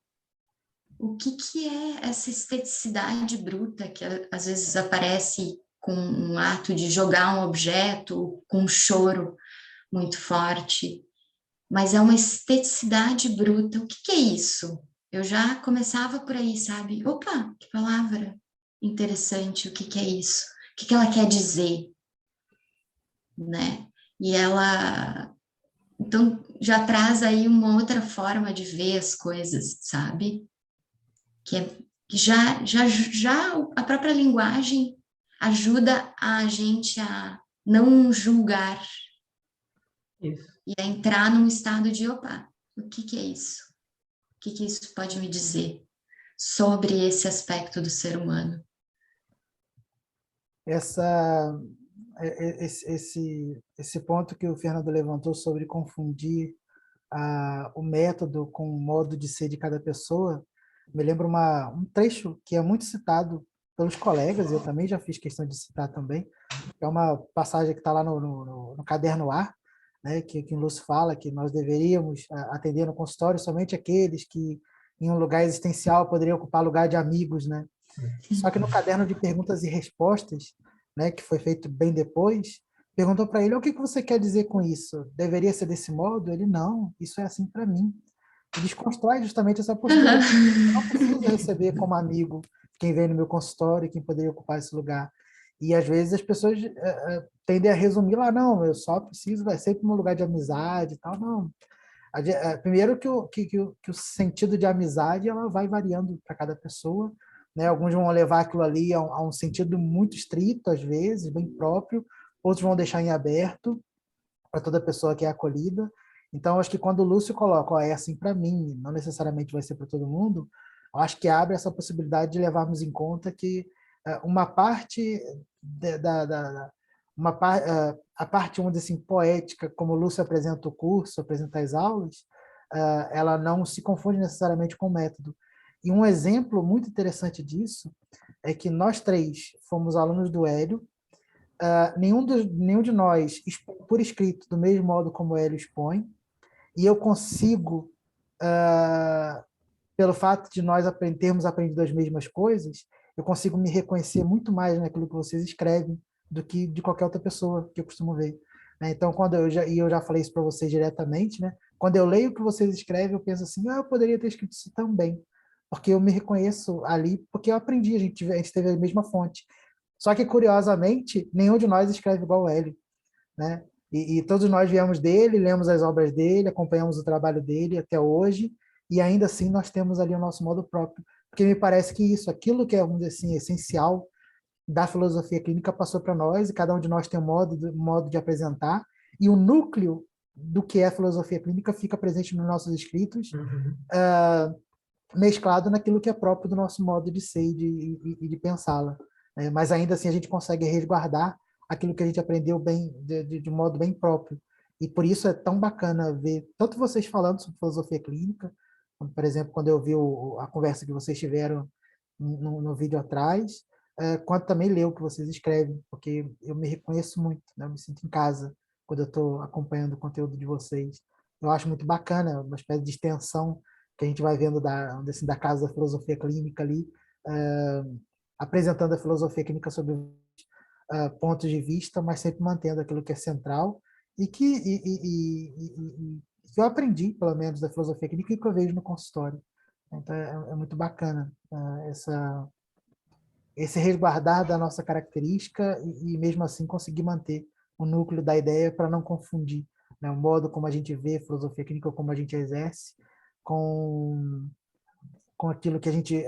o que é essa esteticidade bruta que às vezes aparece com um ato de jogar um objeto, com um choro muito forte, mas é uma esteticidade bruta. O que é isso? Eu já começava por aí, sabe? Opa, que palavra interessante, o que é isso? O que ela quer dizer, né? E ela, então, já traz aí uma outra forma de ver as coisas, sabe? Que já a própria linguagem ajuda a gente a não julgar Isso. e a entrar num estado de, opa, o que é isso? O que isso pode me dizer sobre esse aspecto do ser humano? Esse ponto que o Fernando levantou sobre confundir o método com o modo de ser de cada pessoa, me lembra um trecho que é muito citado pelos colegas, eu também já fiz questão de citar também, é uma passagem que está lá no Caderno A, né, que o Lúcio fala que nós deveríamos atender no consultório somente aqueles que, em um lugar existencial, poderiam ocupar lugar de amigos, né? Só que no caderno de perguntas e respostas, né, que foi feito bem depois, perguntou para ele: o que você quer dizer com isso? Deveria ser desse modo? Ele: não, isso é assim para mim. E desconstrói justamente essa postura. Eu não preciso receber como amigo quem vem no meu consultório, quem poderia ocupar esse lugar. E às vezes as pessoas tendem a resumir lá: não, eu só preciso, vai sempre num lugar de amizade e tal. Não. Primeiro que o sentido de amizade ela vai variando para cada pessoa, né? Alguns vão levar aquilo ali a um sentido muito estrito, às vezes, bem próprio, outros vão deixar em aberto para toda pessoa que é acolhida. Então, acho que quando o Lúcio coloca, ó, é assim para mim, não necessariamente vai ser para todo mundo, eu acho que abre essa possibilidade de levarmos em conta que uma parte a parte, vamos dizer assim, poética, como o Lúcio apresenta o curso, apresenta as aulas, ela não se confunde necessariamente com o método. E um exemplo muito interessante disso é que nós três fomos alunos do Hélio, nenhum de nós expõe por escrito do mesmo modo como o Hélio expõe, e eu consigo, pelo fato de nós termos aprendido as mesmas coisas, eu consigo me reconhecer muito mais naquilo que vocês escrevem do que de qualquer outra pessoa que eu costumo ver. Então, eu já falei isso para vocês diretamente, né? Quando eu leio o que vocês escrevem, eu penso assim, eu poderia ter escrito isso também, porque eu me reconheço ali, porque eu aprendi, a gente teve a mesma fonte. Só que, curiosamente, nenhum de nós escreve igual o Hélio, né? E todos nós viemos dele, lemos as obras dele, acompanhamos o trabalho dele até hoje, e ainda assim nós temos ali o nosso modo próprio. Porque me parece que aquilo que é, vamos dizer assim, essencial da filosofia clínica passou para nós, e cada um de nós tem um modo de apresentar, e o núcleo do que é a filosofia clínica fica presente nos nossos escritos, mesclado naquilo que é próprio do nosso modo de ser e de pensá-la. Mas ainda assim a gente consegue resguardar aquilo que a gente aprendeu bem, de modo bem próprio. E por isso é tão bacana ver tanto vocês falando sobre filosofia clínica, como, por exemplo, quando eu vi a conversa que vocês tiveram no vídeo atrás, quanto também ler o que vocês escrevem, porque eu me reconheço muito, né? Eu me sinto em casa quando eu estou acompanhando o conteúdo de vocês. Eu acho muito bacana, uma espécie de extensão que a gente vai vendo assim, da Casa da Filosofia Clínica ali, apresentando a filosofia clínica sobre pontos de vista, mas sempre mantendo aquilo que é central e que eu aprendi, pelo menos, da filosofia clínica e que eu vejo no consultório. Então, é muito bacana esse resguardar da nossa característica e mesmo assim conseguir manter o núcleo da ideia para não confundir, né, o modo como a gente vê filosofia clínica ou como a gente exerce com aquilo que a gente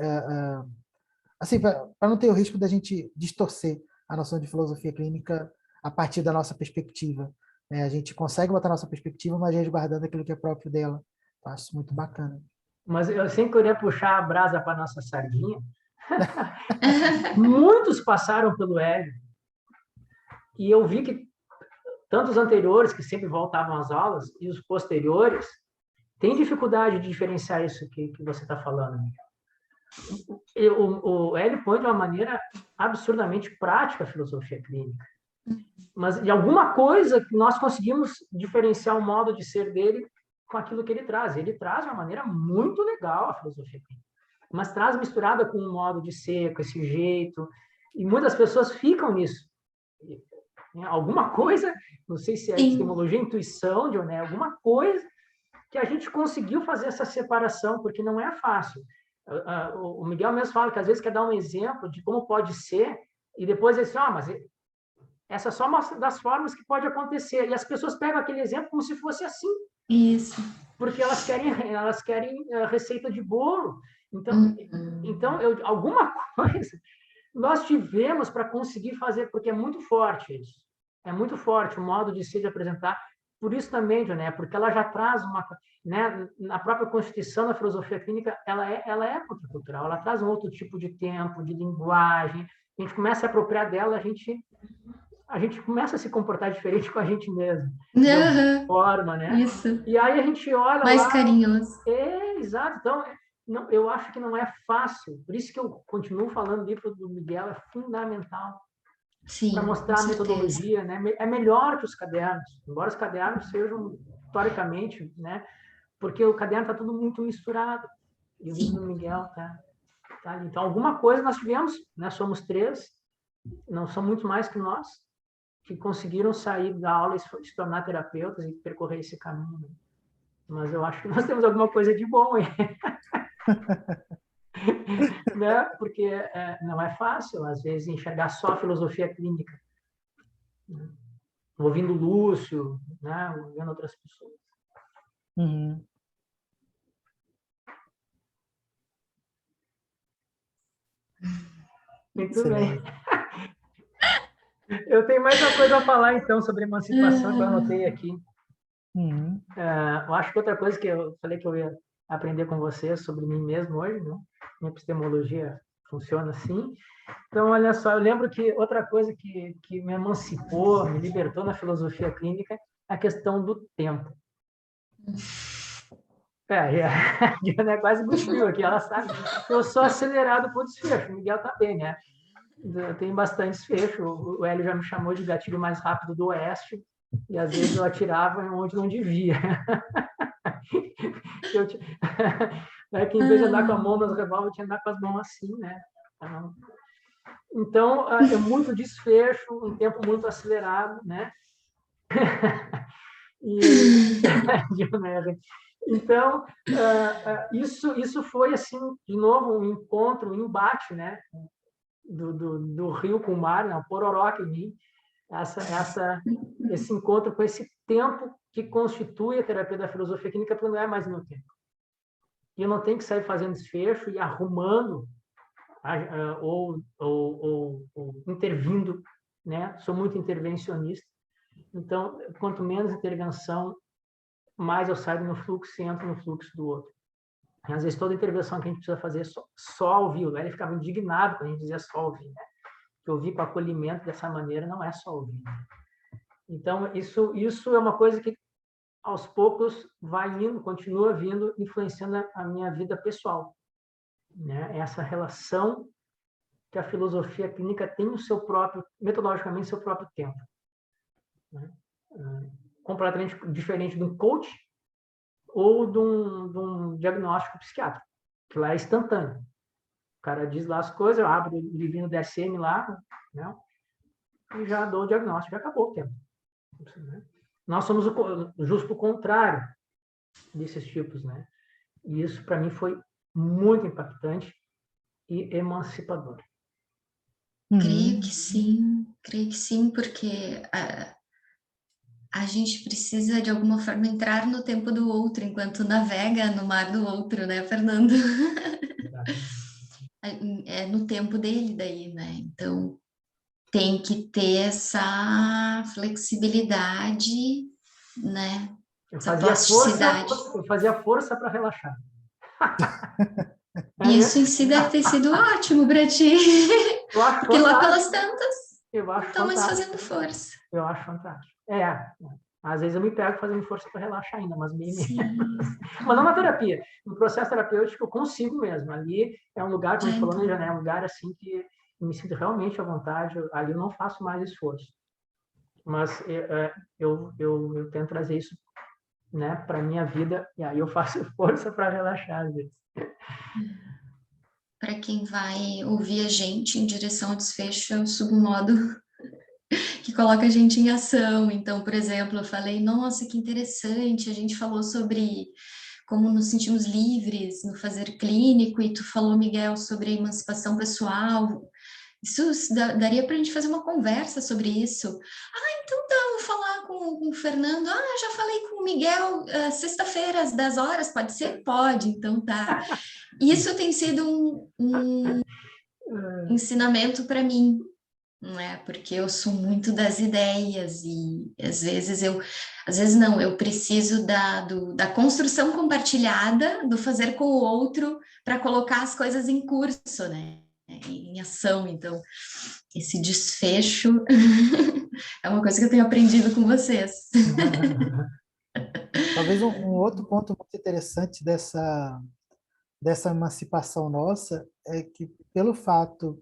assim, para não ter o risco da gente distorcer a noção de filosofia clínica a partir da nossa perspectiva, né? A gente consegue botar a nossa perspectiva, mas resguardando aquilo que é próprio dela. Eu acho isso muito bacana. Mas eu sem querer puxar a brasa para nossa sardinha, muitos passaram pelo Hélio, e eu vi que tanto os anteriores, que sempre voltavam às aulas, e os posteriores, têm dificuldade de diferenciar isso que você está falando. O Hélio põe de uma maneira absurdamente prática a filosofia clínica. Mas, de alguma coisa, nós conseguimos diferenciar o modo de ser dele com aquilo que ele traz. Ele traz de uma maneira muito legal a filosofia clínica, mas traz misturada com um modo de ser, com esse jeito, e muitas pessoas ficam nisso. Alguma coisa, não sei se é epistemologia, intuição, Dioné, alguma coisa que a gente conseguiu fazer essa separação, porque não é fácil. O Miguel mesmo fala que às vezes quer dar um exemplo de como pode ser, e depois ele diz, mas essa é só uma das formas que pode acontecer. E as pessoas pegam aquele exemplo como se fosse assim. Isso. Porque elas querem receita de bolo. Então alguma coisa nós tivemos para conseguir fazer, porque é muito forte isso. É muito forte o modo de se apresentar. Por isso também, né? Porque ela já traz uma, né? Na própria constituição da filosofia clínica, ela é contracultural. Ela traz um outro tipo de tempo, de linguagem. A gente começa a apropriar dela, a gente começa a se comportar diferente com a gente mesmo, de alguma forma, né? Isso. E aí a gente olha mais lá... carinhoso. Exato. Então, não, eu acho que não é fácil. Por isso que eu continuo falando, o livro do Miguel é fundamental para mostrar a metodologia, né? É melhor que os cadernos, embora os cadernos sejam, historicamente, né? Porque o caderno está tudo muito misturado. E o livro do Miguel tá ali. Então, alguma coisa nós tivemos, né? Somos 3, não são muito mais que nós, que conseguiram sair da aula e se tornar terapeutas e percorrer esse caminho. Mas eu acho que nós temos alguma coisa de bom aí. Né? Porque não é fácil, às vezes, enxergar só a filosofia clínica. Né? Ouvindo Lúcio, né? Ouvindo outras pessoas. Uhum. Muito bem. Eu tenho mais uma coisa a falar, então, sobre emancipação, que eu anotei aqui. Uhum. Eu acho que outra coisa que eu falei que eu ia aprender com você sobre mim mesmo hoje, né? Minha epistemologia funciona assim. Então, olha só, eu lembro que outra coisa que me emancipou, me libertou na filosofia clínica, é a questão do tempo. A Diana é quase cuspiu aqui, ela sabe. Eu sou acelerado por desfecho, o Miguel tá bem, né? Eu tenho bastante desfecho. O Hélio já me chamou de gatilho mais rápido do Oeste, e às vezes eu atirava onde não devia. Que em vez de andar com a mão nos revólveres, eu tinha que andar com as mãos assim, né? Então, é muito desfecho, um tempo muito acelerado, né? Então, isso foi, assim, de novo, um encontro, um embate, né? Do rio com o mar, né? O pororoca em mim, esse encontro com esse tempo que constitui a terapia da filosofia clínica, porque não é mais meu tempo. E eu não tenho que sair fazendo desfecho e arrumando ou intervindo, né? Sou muito intervencionista. Então, quanto menos intervenção, mais eu saio do meu fluxo e entro no fluxo do outro. Às vezes, toda intervenção que a gente precisa fazer é só ouvir. Ele ficava indignado quando a gente dizia só ouvir, né? Que ouvir com acolhimento dessa maneira não é só ouvir. Então, isso é uma coisa que, aos poucos, vai indo, continua vindo, influenciando a minha vida pessoal. Né? Essa relação que a filosofia clínica tem o seu próprio, metodologicamente, seu próprio tempo. Né? Completamente diferente de um coach ou de um diagnóstico psiquiátrico, que lá é instantâneo. O cara diz lá as coisas, eu abro o livrinho do DSM lá, né? e já dou o diagnóstico, já acabou o tempo. Nós somos justo o contrário desses tipos, né? E isso, para mim, foi muito impactante e emancipador. Creio que sim, porque a gente precisa, de alguma forma, entrar no tempo do outro, enquanto navega no mar do outro, né, Fernando? É no tempo dele daí, né? Então, tem que ter essa flexibilidade, né? Essa plasticidade. Eu fazia força para relaxar. Isso em si deve ter sido ótimo para ti. Eu acho Porque lá fantástico. pelas tantas, Eu não acho estão mais fantástico. fazendo força. Eu acho fantástico. Às vezes eu me pego fazendo força para relaxar ainda, mas menos. Mas não na terapia. No processo terapêutico eu consigo mesmo. Ali é um lugar, como a gente falou, né, Janela, é um lugar assim que eu me sinto realmente à vontade. Ali eu não faço mais esforço. Mas eu tento trazer isso, né, para minha vida, e aí eu faço força para relaxar às vezes. Para quem vai ouvir a gente em direção ao desfecho, é um submodo que coloca a gente em ação. Então, por exemplo, eu falei, nossa, que interessante, a gente falou sobre como nos sentimos livres no fazer clínico, e tu falou, Miguel, sobre a emancipação pessoal. Isso daria para a gente fazer uma conversa sobre isso. Então tá, vou falar com o Fernando. Já falei com o Miguel, sexta-feira, às 10 horas, pode ser? Pode, então tá. Isso tem sido um ensinamento para mim, né? Porque eu sou muito das ideias e às vezes não, eu preciso da construção compartilhada, do fazer com o outro para colocar as coisas em curso, né? Em ação. Então, esse desfecho é uma coisa que eu tenho aprendido com vocês. Talvez um outro ponto muito interessante dessa emancipação nossa é que, pelo fato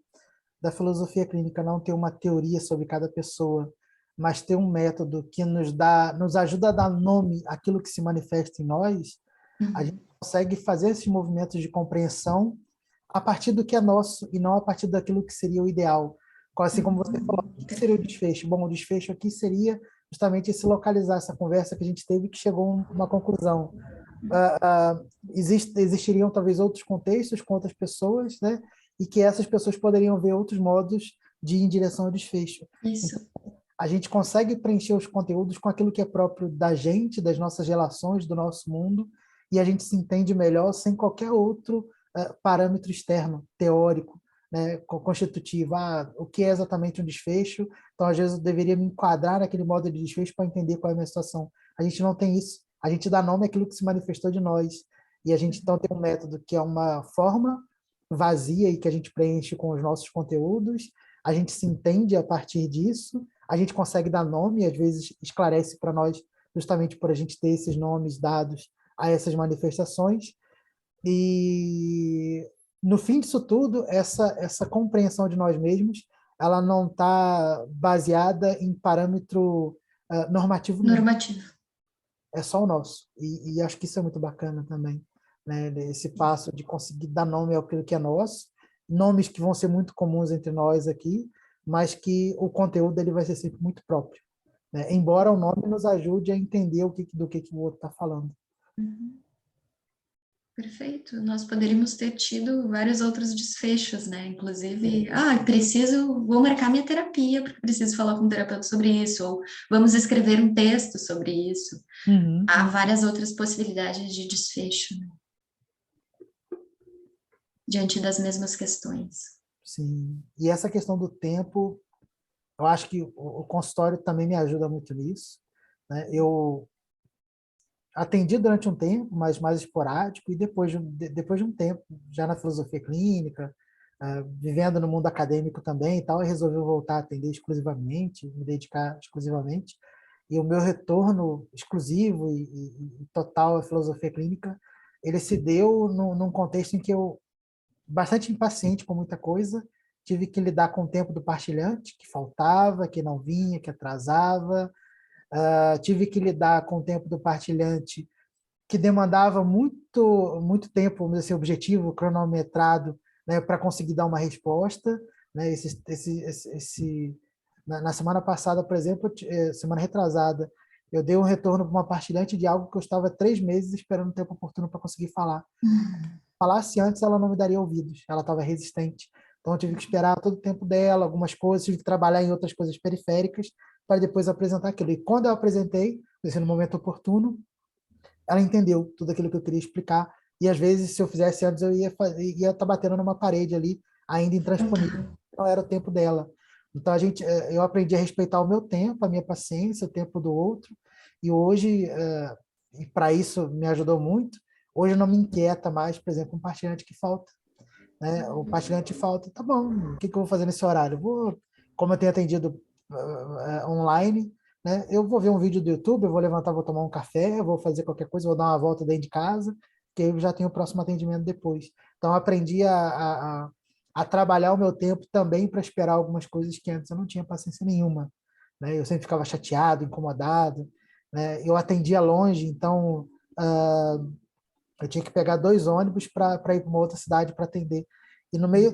da filosofia clínica não ter uma teoria sobre cada pessoa, mas ter um método que nos ajuda a dar nome àquilo que se manifesta em nós, a gente consegue fazer esses movimentos de compreensão a partir do que é nosso e não a partir daquilo que seria o ideal. Assim como você falou, o que seria o desfecho? Bom, o desfecho aqui seria justamente esse localizar essa conversa que a gente teve, que chegou a uma conclusão. Existiriam talvez outros contextos com outras pessoas, né? E que essas pessoas poderiam ver outros modos de ir em direção ao desfecho. Isso. Então, a gente consegue preencher os conteúdos com aquilo que é próprio da gente, das nossas relações, do nosso mundo, e a gente se entende melhor sem qualquer outro parâmetro externo, teórico, né, constitutivo. O que é exatamente um desfecho? Então, às vezes, eu deveria me enquadrar naquele modo de desfecho para entender qual é a minha situação. A gente não tem isso. A gente dá nome àquilo que se manifestou de nós. E a gente, então, tem um método que é uma forma vazia e que a gente preenche com os nossos conteúdos. A gente se entende a partir disso. A gente consegue dar nome, às vezes esclarece para nós, justamente por a gente ter esses nomes dados a essas manifestações. E no fim disso tudo, essa compreensão de nós mesmos, ela não está baseada em parâmetro normativo nenhum. É só o nosso. E acho que isso é muito bacana também, né? Esse passo de conseguir dar nome ao que é nosso, nomes que vão ser muito comuns entre nós aqui, mas que o conteúdo ele vai ser sempre muito próprio, né? Embora o nome nos ajude a entender do que o outro está falando. Perfeito. Nós poderíamos ter tido vários outros desfechos, né? Inclusive, vou marcar minha terapia, porque preciso falar com um terapeuta sobre isso, ou vamos escrever um texto sobre isso. Há várias outras possibilidades de desfecho, né? Diante das mesmas questões. Sim. E essa questão do tempo, eu acho que o consultório também me ajuda muito nisso, né? Eu atendi durante um tempo, mas mais esporádico, e depois de um tempo, já na filosofia clínica, vivendo no mundo acadêmico também e tal, eu resolvi voltar a atender exclusivamente, me dedicar exclusivamente. E o meu retorno exclusivo e total à filosofia clínica, ele se deu num contexto em que eu, bastante impaciente com muita coisa, tive que lidar com o tempo do partilhante, que faltava, que não vinha, que atrasava. Tive que lidar com o tempo do partilhante, que demandava muito tempo, vamos dizer assim, objetivo, cronometrado, né, para conseguir dar uma resposta, né, Na semana passada, por exemplo, semana retrasada, eu dei um retorno para uma partilhante de algo que eu estava 3 meses esperando um tempo oportuno para conseguir falar. Falasse antes, ela não me daria ouvidos, ela estava resistente. Então, eu tive que esperar todo o tempo dela, algumas coisas, tive que trabalhar em outras coisas periféricas para depois apresentar aquilo. E quando eu apresentei, no momento oportuno, ela entendeu tudo aquilo que eu queria explicar. E, às vezes, se eu fizesse antes, eu ia estar batendo numa parede ali, ainda intransponível. Não era o tempo dela. Então, eu aprendi a respeitar o meu tempo, a minha paciência, o tempo do outro. E hoje, e para isso me ajudou muito, hoje não me inquieta mais, por exemplo, um partilhante que falta. Né? O partilhante falta, tá bom, o que eu vou fazer nesse horário? Como eu tenho atendido online, né? Eu vou ver um vídeo do YouTube, eu vou levantar, vou tomar um café, eu vou fazer qualquer coisa, vou dar uma volta dentro de casa, que aí eu já tenho o próximo atendimento depois. Então, eu aprendi a trabalhar o meu tempo também para esperar algumas coisas que antes eu não tinha paciência nenhuma. Né? Eu sempre ficava chateado, incomodado. Né? Eu atendia longe, então eu tinha que pegar 2 ônibus para ir para uma outra cidade para atender. E no meio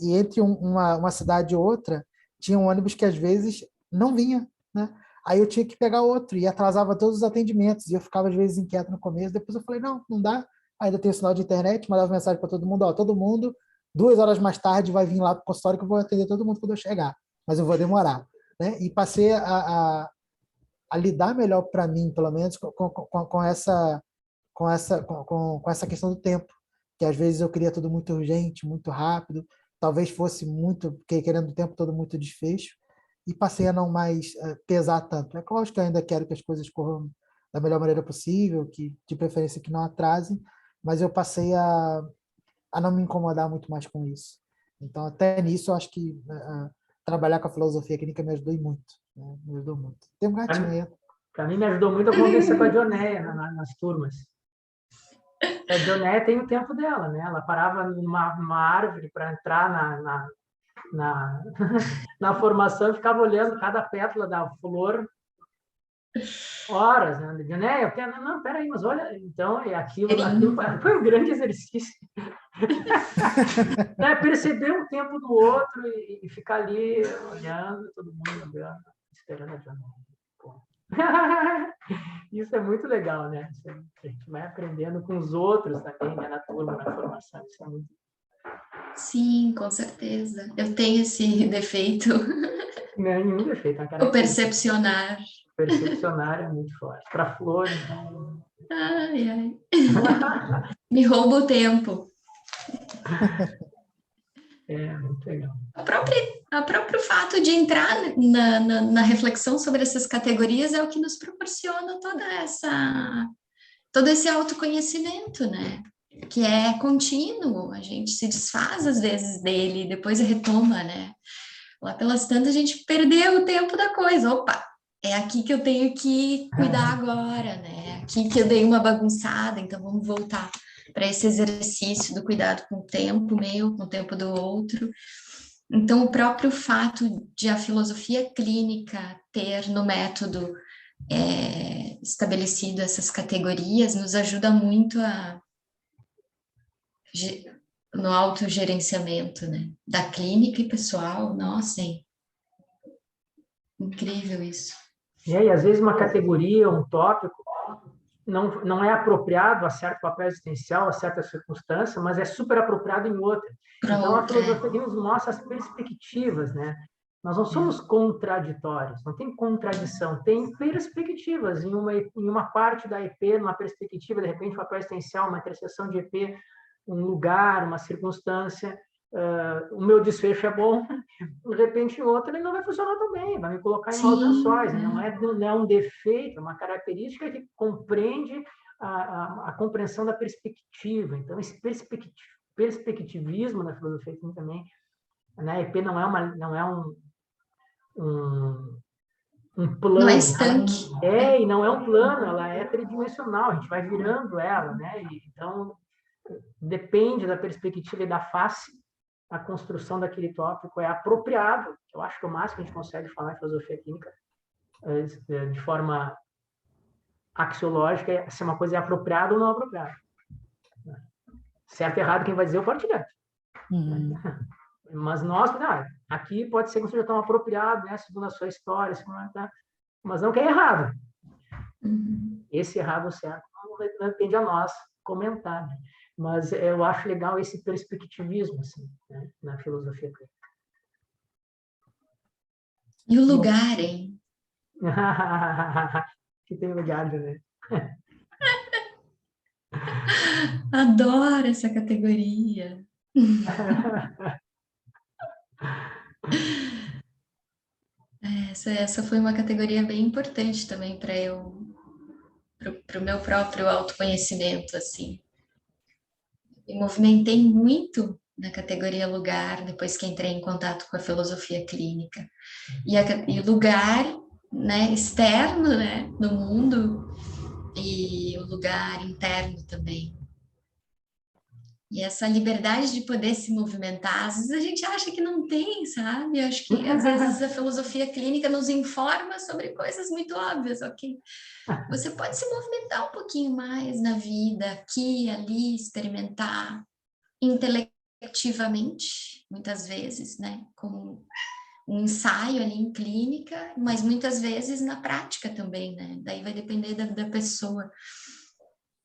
e entre uma cidade e outra, tinha um ônibus que às vezes não vinha, né? Aí eu tinha que pegar outro e atrasava todos os atendimentos. E eu ficava às vezes inquieto no começo. Depois eu falei, não dá. Ainda tenho sinal de internet, mandava mensagem para todo mundo, ó, todo mundo 2 horas mais tarde vai vir lá para o consultório que eu vou atender todo mundo quando eu chegar, mas eu vou demorar, né? E passei a lidar melhor para mim, pelo menos, com essa questão do tempo, que às vezes eu queria tudo muito urgente, muito rápido, talvez fosse muito, querendo o tempo todo muito desfecho, e passei a não mais pesar tanto. É lógico que eu ainda quero que as coisas corram da melhor maneira possível, que de preferência que não atrasem, mas eu passei a não me incomodar muito mais com isso. Então, até nisso, eu acho que trabalhar com a filosofia clínica me ajudou muito. Né? Me ajudou muito. Tem um gatinho aí. Para mim, me ajudou muito a convencer com a Dionéia nas turmas. A Dionéia tem o tempo dela, né? Ela parava numa árvore para entrar na formação e ficava olhando cada pétala da flor horas, né? Dionéia, não, peraí, mas olha, então, aquilo foi um grande exercício. É, perceber o tempo do outro e ficar ali olhando, todo mundo olhando, esperando a Dionéia. Isso é muito legal, né? A gente vai aprendendo com os outros também, né? Na turma, na formação. Isso é muito... Sim, com certeza. Eu tenho esse defeito. Nenhum defeito, O percepcionar. Percepcionar é muito forte. Para flores. Ai, ai. Me rouba o tempo. É, muito legal. O próprio fato de entrar na reflexão sobre essas categorias é o que nos proporciona todo esse autoconhecimento, né? Que é contínuo, a gente se desfaz às vezes dele e depois retoma, né? Lá pelas tantas a gente perdeu o tempo da coisa. Opa, é aqui que eu tenho que cuidar agora, né? Aqui que eu dei uma bagunçada, então vamos voltar para esse exercício do cuidado com o tempo meu, com o tempo do outro. Então, o próprio fato de a filosofia clínica ter no método estabelecido essas categorias nos ajuda muito no autogerenciamento, né? Da clínica e pessoal, nossa, hein? Incrível isso. E aí, às vezes, uma categoria, um tópico, não é apropriado a certo papel existencial, a certa circunstância, mas é super apropriado em outra. Então, a filosofia nos mostra as perspectivas, né? Nós não somos contraditórios, não tem contradição, tem perspectivas. Em uma parte da EP, numa perspectiva, de repente, um papel existencial, uma interseção de EP, um lugar, uma circunstância, o meu desfecho é bom, de repente, em outro, ele não vai funcionar tão bem, vai me colocar em maus lençóis. Não é um defeito, é uma característica que compreende a compreensão da perspectiva. Então, esse perspectivismo na filosofia também, né? A EP não é um plano. Não é estanque. E não é um plano, ela é tridimensional, a gente vai virando ela, né? Então, depende da perspectiva e da face, a construção daquele tópico é apropriado. Eu acho que o máximo que a gente consegue falar em filosofia clínica de forma axiológica é se uma coisa é apropriada ou não apropriada. Certo e errado, quem vai dizer é o partilhante. Mas nós, aqui pode ser que seja tão apropriado, né, segundo a sua história, mas não que é errado. Esse errado ou certo não depende a nós comentar, né? Mas eu acho legal esse perspectivismo, assim, né, na filosofia clínica. E o lugar, hein? Que tem lugar, né? Adoro essa categoria. Essa foi uma categoria bem importante também para o meu próprio autoconhecimento, assim. Me movimentei muito na categoria lugar, depois que entrei em contato com a filosofia clínica. E o lugar, né, externo, né, no mundo, e o lugar interno também. E essa liberdade de poder se movimentar, às vezes a gente acha que não tem, sabe? Eu acho que às vezes a filosofia clínica nos informa sobre coisas muito óbvias, ok? Você pode se movimentar um pouquinho mais na vida, aqui, ali, experimentar intelectivamente, muitas vezes, né? Como um ensaio ali em clínica, mas muitas vezes na prática também, né? Daí vai depender da pessoa.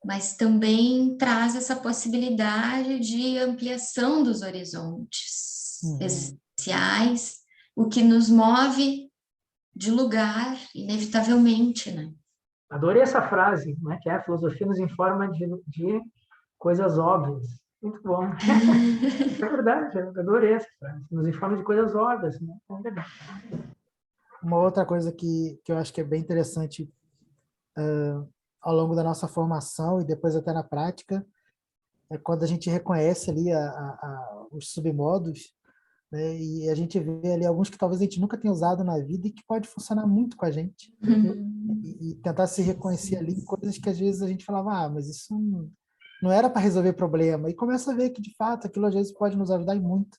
Mas também traz essa possibilidade de ampliação dos horizontes existenciais, o que nos move de lugar, inevitavelmente, né? Adorei essa frase, né, que a filosofia nos informa de coisas óbvias. Muito bom. É verdade, eu adorei essa frase. Nos informa de coisas óbvias, né? É verdade. Uma outra coisa que eu acho que é bem interessante ao longo da nossa formação e depois até na prática, é quando a gente reconhece ali os submodos, né, e a gente vê ali alguns que talvez a gente nunca tenha usado na vida e que pode funcionar muito com a gente. E tentar se reconhecer ali em coisas que às vezes a gente falava, mas isso não era para resolver problema. E começa a ver que, de fato, aquilo às vezes pode nos ajudar e muito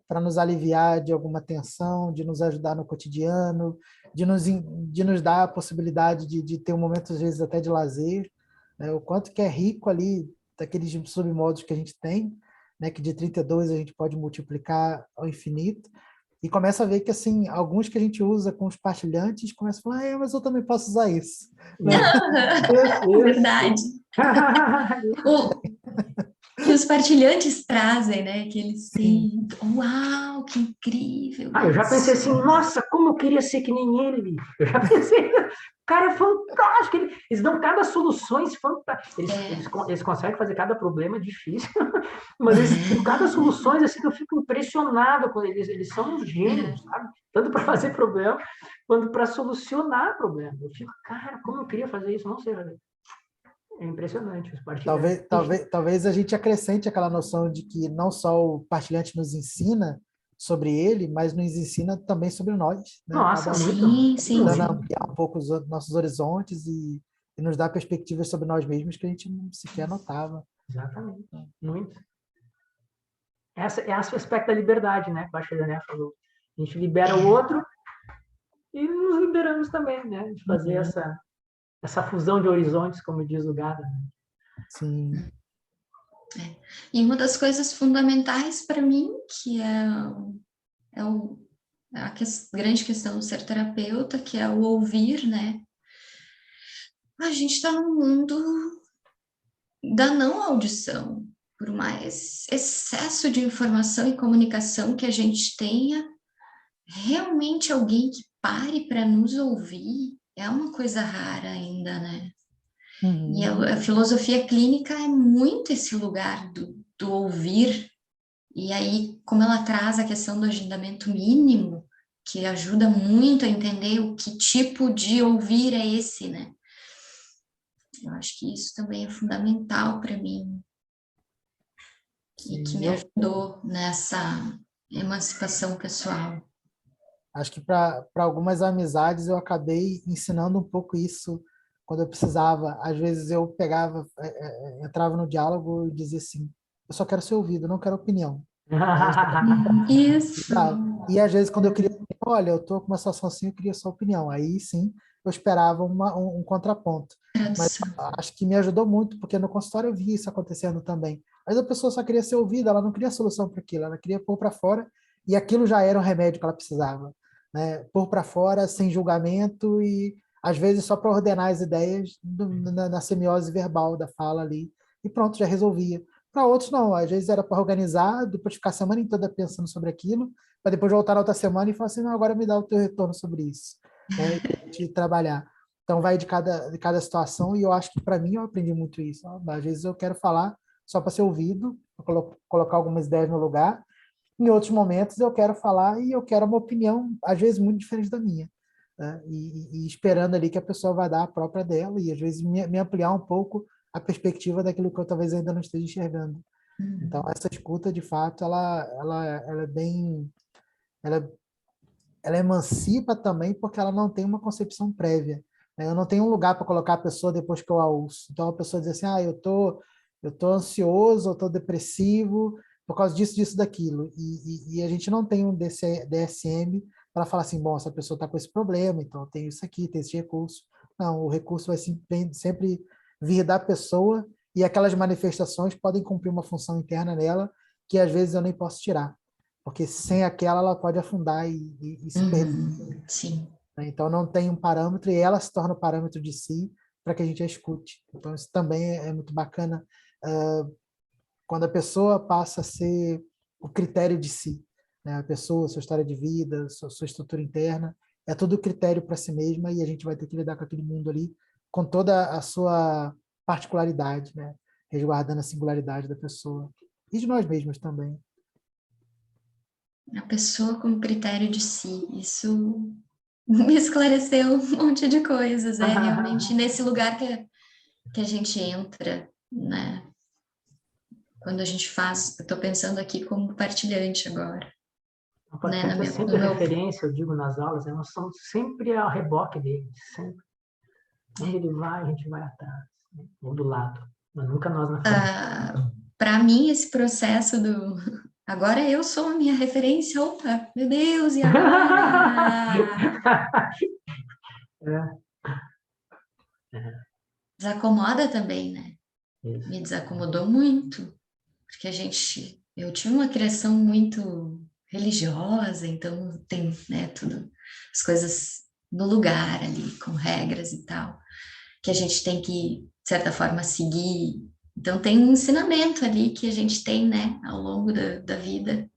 para nos aliviar de alguma tensão, de nos ajudar no cotidiano, de nos dar a possibilidade de ter um momento, às vezes, até de lazer, né? O quanto que é rico ali daqueles submodos que a gente tem, né? Que de 32 a gente pode multiplicar ao infinito, e começa a ver que, assim, alguns que a gente usa com os partilhantes, começa a falar, mas eu também posso usar isso. Né? Verdade. Que os partilhantes trazem, né? Que eles têm. Uau, que incrível! Eu já pensei assim, nossa, como eu queria ser que nem ele. Eu já pensei, o cara é fantástico. Eles dão cada soluções fantásticas. Eles conseguem fazer cada problema difícil, mas eles têm cada soluções assim que eu fico impressionado com eles. Eles são uns gênios, sabe? Tanto para fazer problema quanto para solucionar problema. Eu fico, cara, como eu queria fazer isso, não sei fazer. É impressionante os partilhantes. Talvez a gente acrescente aquela noção de que não só o partilhante nos ensina sobre ele, mas nos ensina também sobre nós. Né? Nossa, sim. Ampliar um pouco os nossos horizontes e nos dar perspectivas sobre nós mesmos que a gente não sequer notava. Exatamente, muito. Esse é o aspecto da liberdade, né? Que a Daniela falou. A gente libera o outro e nos liberamos também, né? De fazer essa fusão de horizontes, como diz o Gada. Sim. E uma das coisas fundamentais para mim, que é a grande questão do ser terapeuta, que é o ouvir, né? A gente está num mundo da não audição. Por mais excesso de informação e comunicação que a gente tenha, realmente alguém que pare para nos ouvir é uma coisa rara ainda, né? E a filosofia clínica é muito esse lugar do ouvir. E aí, como ela traz a questão do agendamento mínimo, que ajuda muito a entender o que tipo de ouvir é esse, né? Eu acho que isso também é fundamental para mim. E que me ajudou nessa emancipação pessoal. Acho que para algumas amizades eu acabei ensinando um pouco isso quando eu precisava. Às vezes eu pegava, entrava no diálogo e dizia assim, eu só quero ser ouvido, não quero opinião. Isso. E às vezes quando eu queria, olha, eu estou com uma situação assim, eu queria sua opinião. Aí sim, eu esperava um contraponto. Mas acho que me ajudou muito, porque no consultório eu via isso acontecendo também. Mas a pessoa só queria ser ouvida, ela não queria solução para aquilo, ela queria pôr para fora e aquilo já era o remédio que ela precisava, né? Pôr para fora, sem julgamento e, às vezes, só para ordenar as ideias na semiose verbal da fala ali, e pronto, já resolvia. Para outros, não, às vezes era para organizar, depois ficar a semana toda pensando sobre aquilo, para depois voltar na outra semana e falar assim, não, agora me dá o teu retorno sobre isso, né? E trabalhar. Então, vai de cada situação, e eu acho que, para mim, eu aprendi muito isso. Ó. Às vezes eu quero falar só para ser ouvido, pra colocar algumas ideias no lugar. Em outros momentos eu quero falar e eu quero uma opinião, às vezes, muito diferente da minha, né? E esperando ali que a pessoa vai dar a própria dela e, às vezes, me ampliar um pouco a perspectiva daquilo que eu talvez ainda não esteja enxergando. Então, essa escuta, de fato, ela é bem... Ela, ela emancipa também porque ela não tem uma concepção prévia, né? Eu não tenho um lugar para colocar a pessoa depois que eu a ouço. Então, a pessoa diz assim, eu tô ansioso, eu tô depressivo por causa disso, disso, daquilo. E a gente não tem um DSM para falar assim, bom, essa pessoa está com esse problema, então tem isso aqui, tem esse recurso. Não, o recurso vai sempre vir da pessoa, e aquelas manifestações podem cumprir uma função interna nela que às vezes eu nem posso tirar, porque sem aquela ela pode afundar e se perder. Sim. Né? Então não tem um parâmetro e ela se torna o parâmetro de si para que a gente a escute. Então isso também é muito bacana, quando a pessoa passa a ser o critério de si, né? A pessoa, sua história de vida, sua estrutura interna, é tudo critério para si mesma, e a gente vai ter que lidar com aquele mundo ali com toda a sua particularidade, né? Resguardando a singularidade da pessoa e de nós mesmos também. A pessoa como critério de si, isso me esclareceu um monte de coisas, é realmente nesse lugar que a gente entra, né? Quando a gente faz, eu estou pensando aqui como partilhante agora, O né? participante é No sempre meu, referência, eu digo nas aulas, nós somos sempre ao reboque dele, sempre. Onde ele vai, a gente vai atrás, né? Ou do lado, mas nunca nós na frente. Para mim, esse processo do agora eu sou a minha referência, opa, meu Deus, e agora? É, Desacomoda também, né? isso. Me desacomodou muito, porque eu tive uma criação muito religiosa, então tem, né, tudo, as coisas no lugar ali, com regras e tal, que a gente tem que, de certa forma, seguir. Então tem um ensinamento ali que a gente tem, né, ao longo da vida.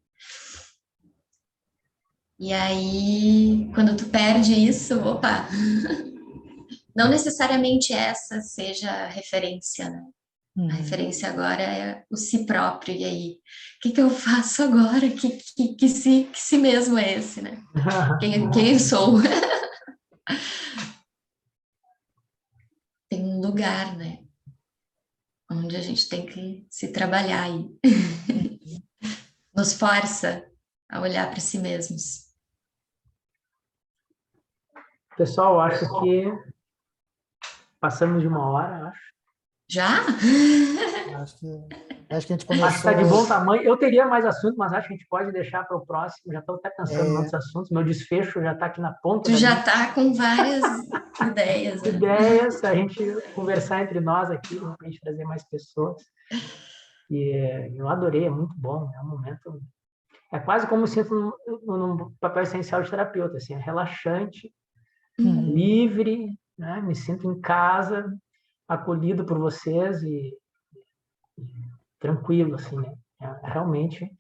E aí, quando tu perde isso, opa, não necessariamente essa seja a referência, né? A referência agora é o si próprio. E aí, o que eu faço agora? Que si mesmo é esse, né? Quem eu sou? Tem um lugar, né? Onde a gente tem que se trabalhar aí. Nos força a olhar para si mesmos. Pessoal, acho que passamos de 1 hora, acho. Já? Acho que, acho que a gente Acho que está de bom começou. tamanho. Eu teria mais assunto, mas acho que a gente pode deixar para o próximo. Já estou até pensando em outros É, assuntos. Meu desfecho já está aqui na ponta Tu da já língua. tá com várias ideias, né? Ideias, a gente conversar entre nós aqui, de repente trazer mais pessoas. E eu adorei, é muito bom. É um momento. É quase como se num papel essencial de terapeuta, assim, é relaxante, livre, né? Me sinto em casa, acolhido por vocês e tranquilo, assim, né? Realmente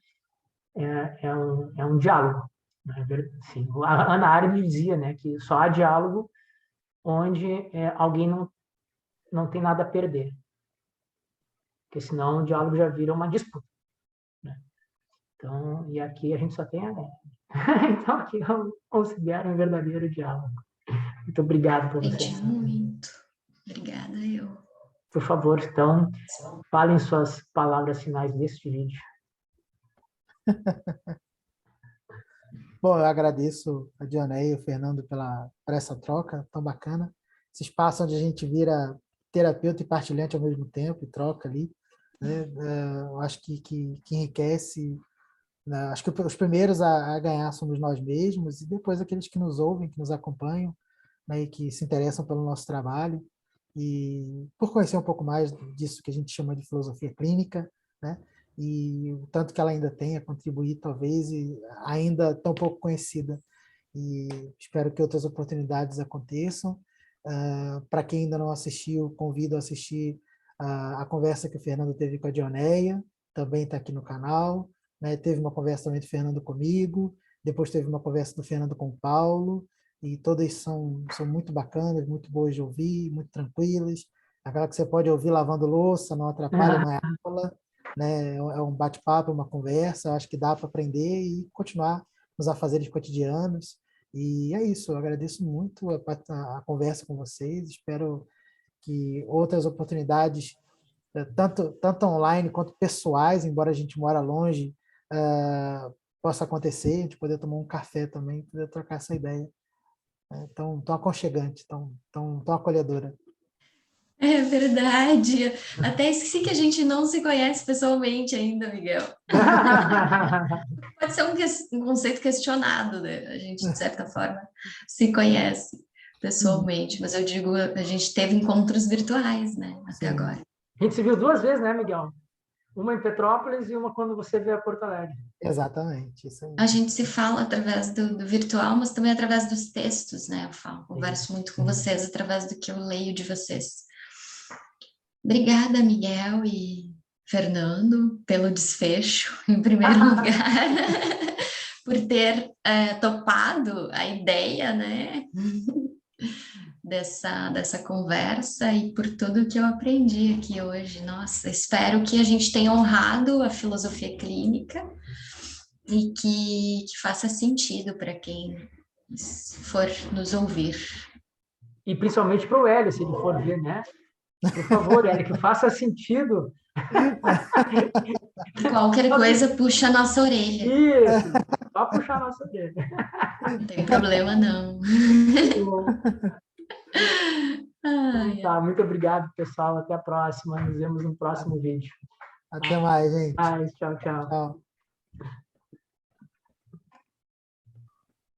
é um diálogo. Né? Assim, a Hannah Arendt dizia, né, que só há diálogo onde alguém não tem nada a perder, porque senão o diálogo já vira uma disputa. Né? Então, e aqui a gente só tem a ganhar. Então, aqui eu considero um verdadeiro diálogo. Muito obrigado por Aprendi vocês. muito. Obrigada, eu. Por favor, então, falem suas palavras finais deste vídeo. bom, eu agradeço a Dionéia e o Fernando por essa troca tão bacana. Esse espaço onde a gente vira terapeuta e partilhante ao mesmo tempo, e troca ali, né? Eu acho que enriquece, né? Acho que os primeiros a ganhar somos nós mesmos, e depois aqueles que nos ouvem, que nos acompanham, né, e que se interessam pelo nosso trabalho, e por conhecer um pouco mais disso que a gente chama de filosofia clínica, né? e o tanto que ela ainda tem a contribuir, talvez, e ainda tão pouco conhecida. E espero que outras oportunidades aconteçam. Para quem ainda não assistiu, convido a assistir a conversa que o Fernando teve com a Dioneia, também está aqui no canal. Né? Teve uma conversa também do Fernando comigo, depois teve uma conversa do Fernando com o Paulo, e todas são muito bacanas, muito boas de ouvir, muito tranquilas. Aquela que você pode ouvir lavando louça, não atrapalha, não é aula, né? É um bate-papo, uma conversa, acho que dá para aprender e continuar nos afazeres cotidianos. E é isso, eu agradeço muito a conversa com vocês, espero que outras oportunidades, tanto online quanto pessoais, embora a gente mora longe, possa acontecer, a gente poder tomar um café também, poder trocar essa ideia. Tão aconchegante, tão acolhedora. É verdade. Até esqueci que a gente não se conhece pessoalmente ainda, Miguel. Pode ser um conceito questionado, né? A gente, de certa forma, se conhece pessoalmente, mas eu digo, a gente teve encontros virtuais, né? Até Sim. agora. A gente se viu 2 vezes, né, Miguel? Uma em Petrópolis e uma quando você veio a Porto Alegre. Exatamente, isso aí. A gente se fala através do virtual, mas também através dos textos, né? Eu falo, converso muito com vocês através do que eu leio de vocês. Obrigada, Miguel e Fernando, pelo desfecho, em primeiro lugar, por ter topado a ideia, né? Dessa conversa e por tudo que eu aprendi aqui hoje. Nossa, espero que a gente tenha honrado a filosofia clínica e que faça sentido para quem for nos ouvir. E principalmente para o Hélio, se ele for ver, né? Por favor, Hélio, que faça sentido. Qualquer coisa, puxa a nossa orelha. Isso, só puxar a nossa orelha. Não tem problema, não. Muito bom. Ai, Tá, muito obrigado, pessoal. Até a próxima. Nos vemos no próximo vídeo. Até mais, gente. Tchau, tchau. Tchau.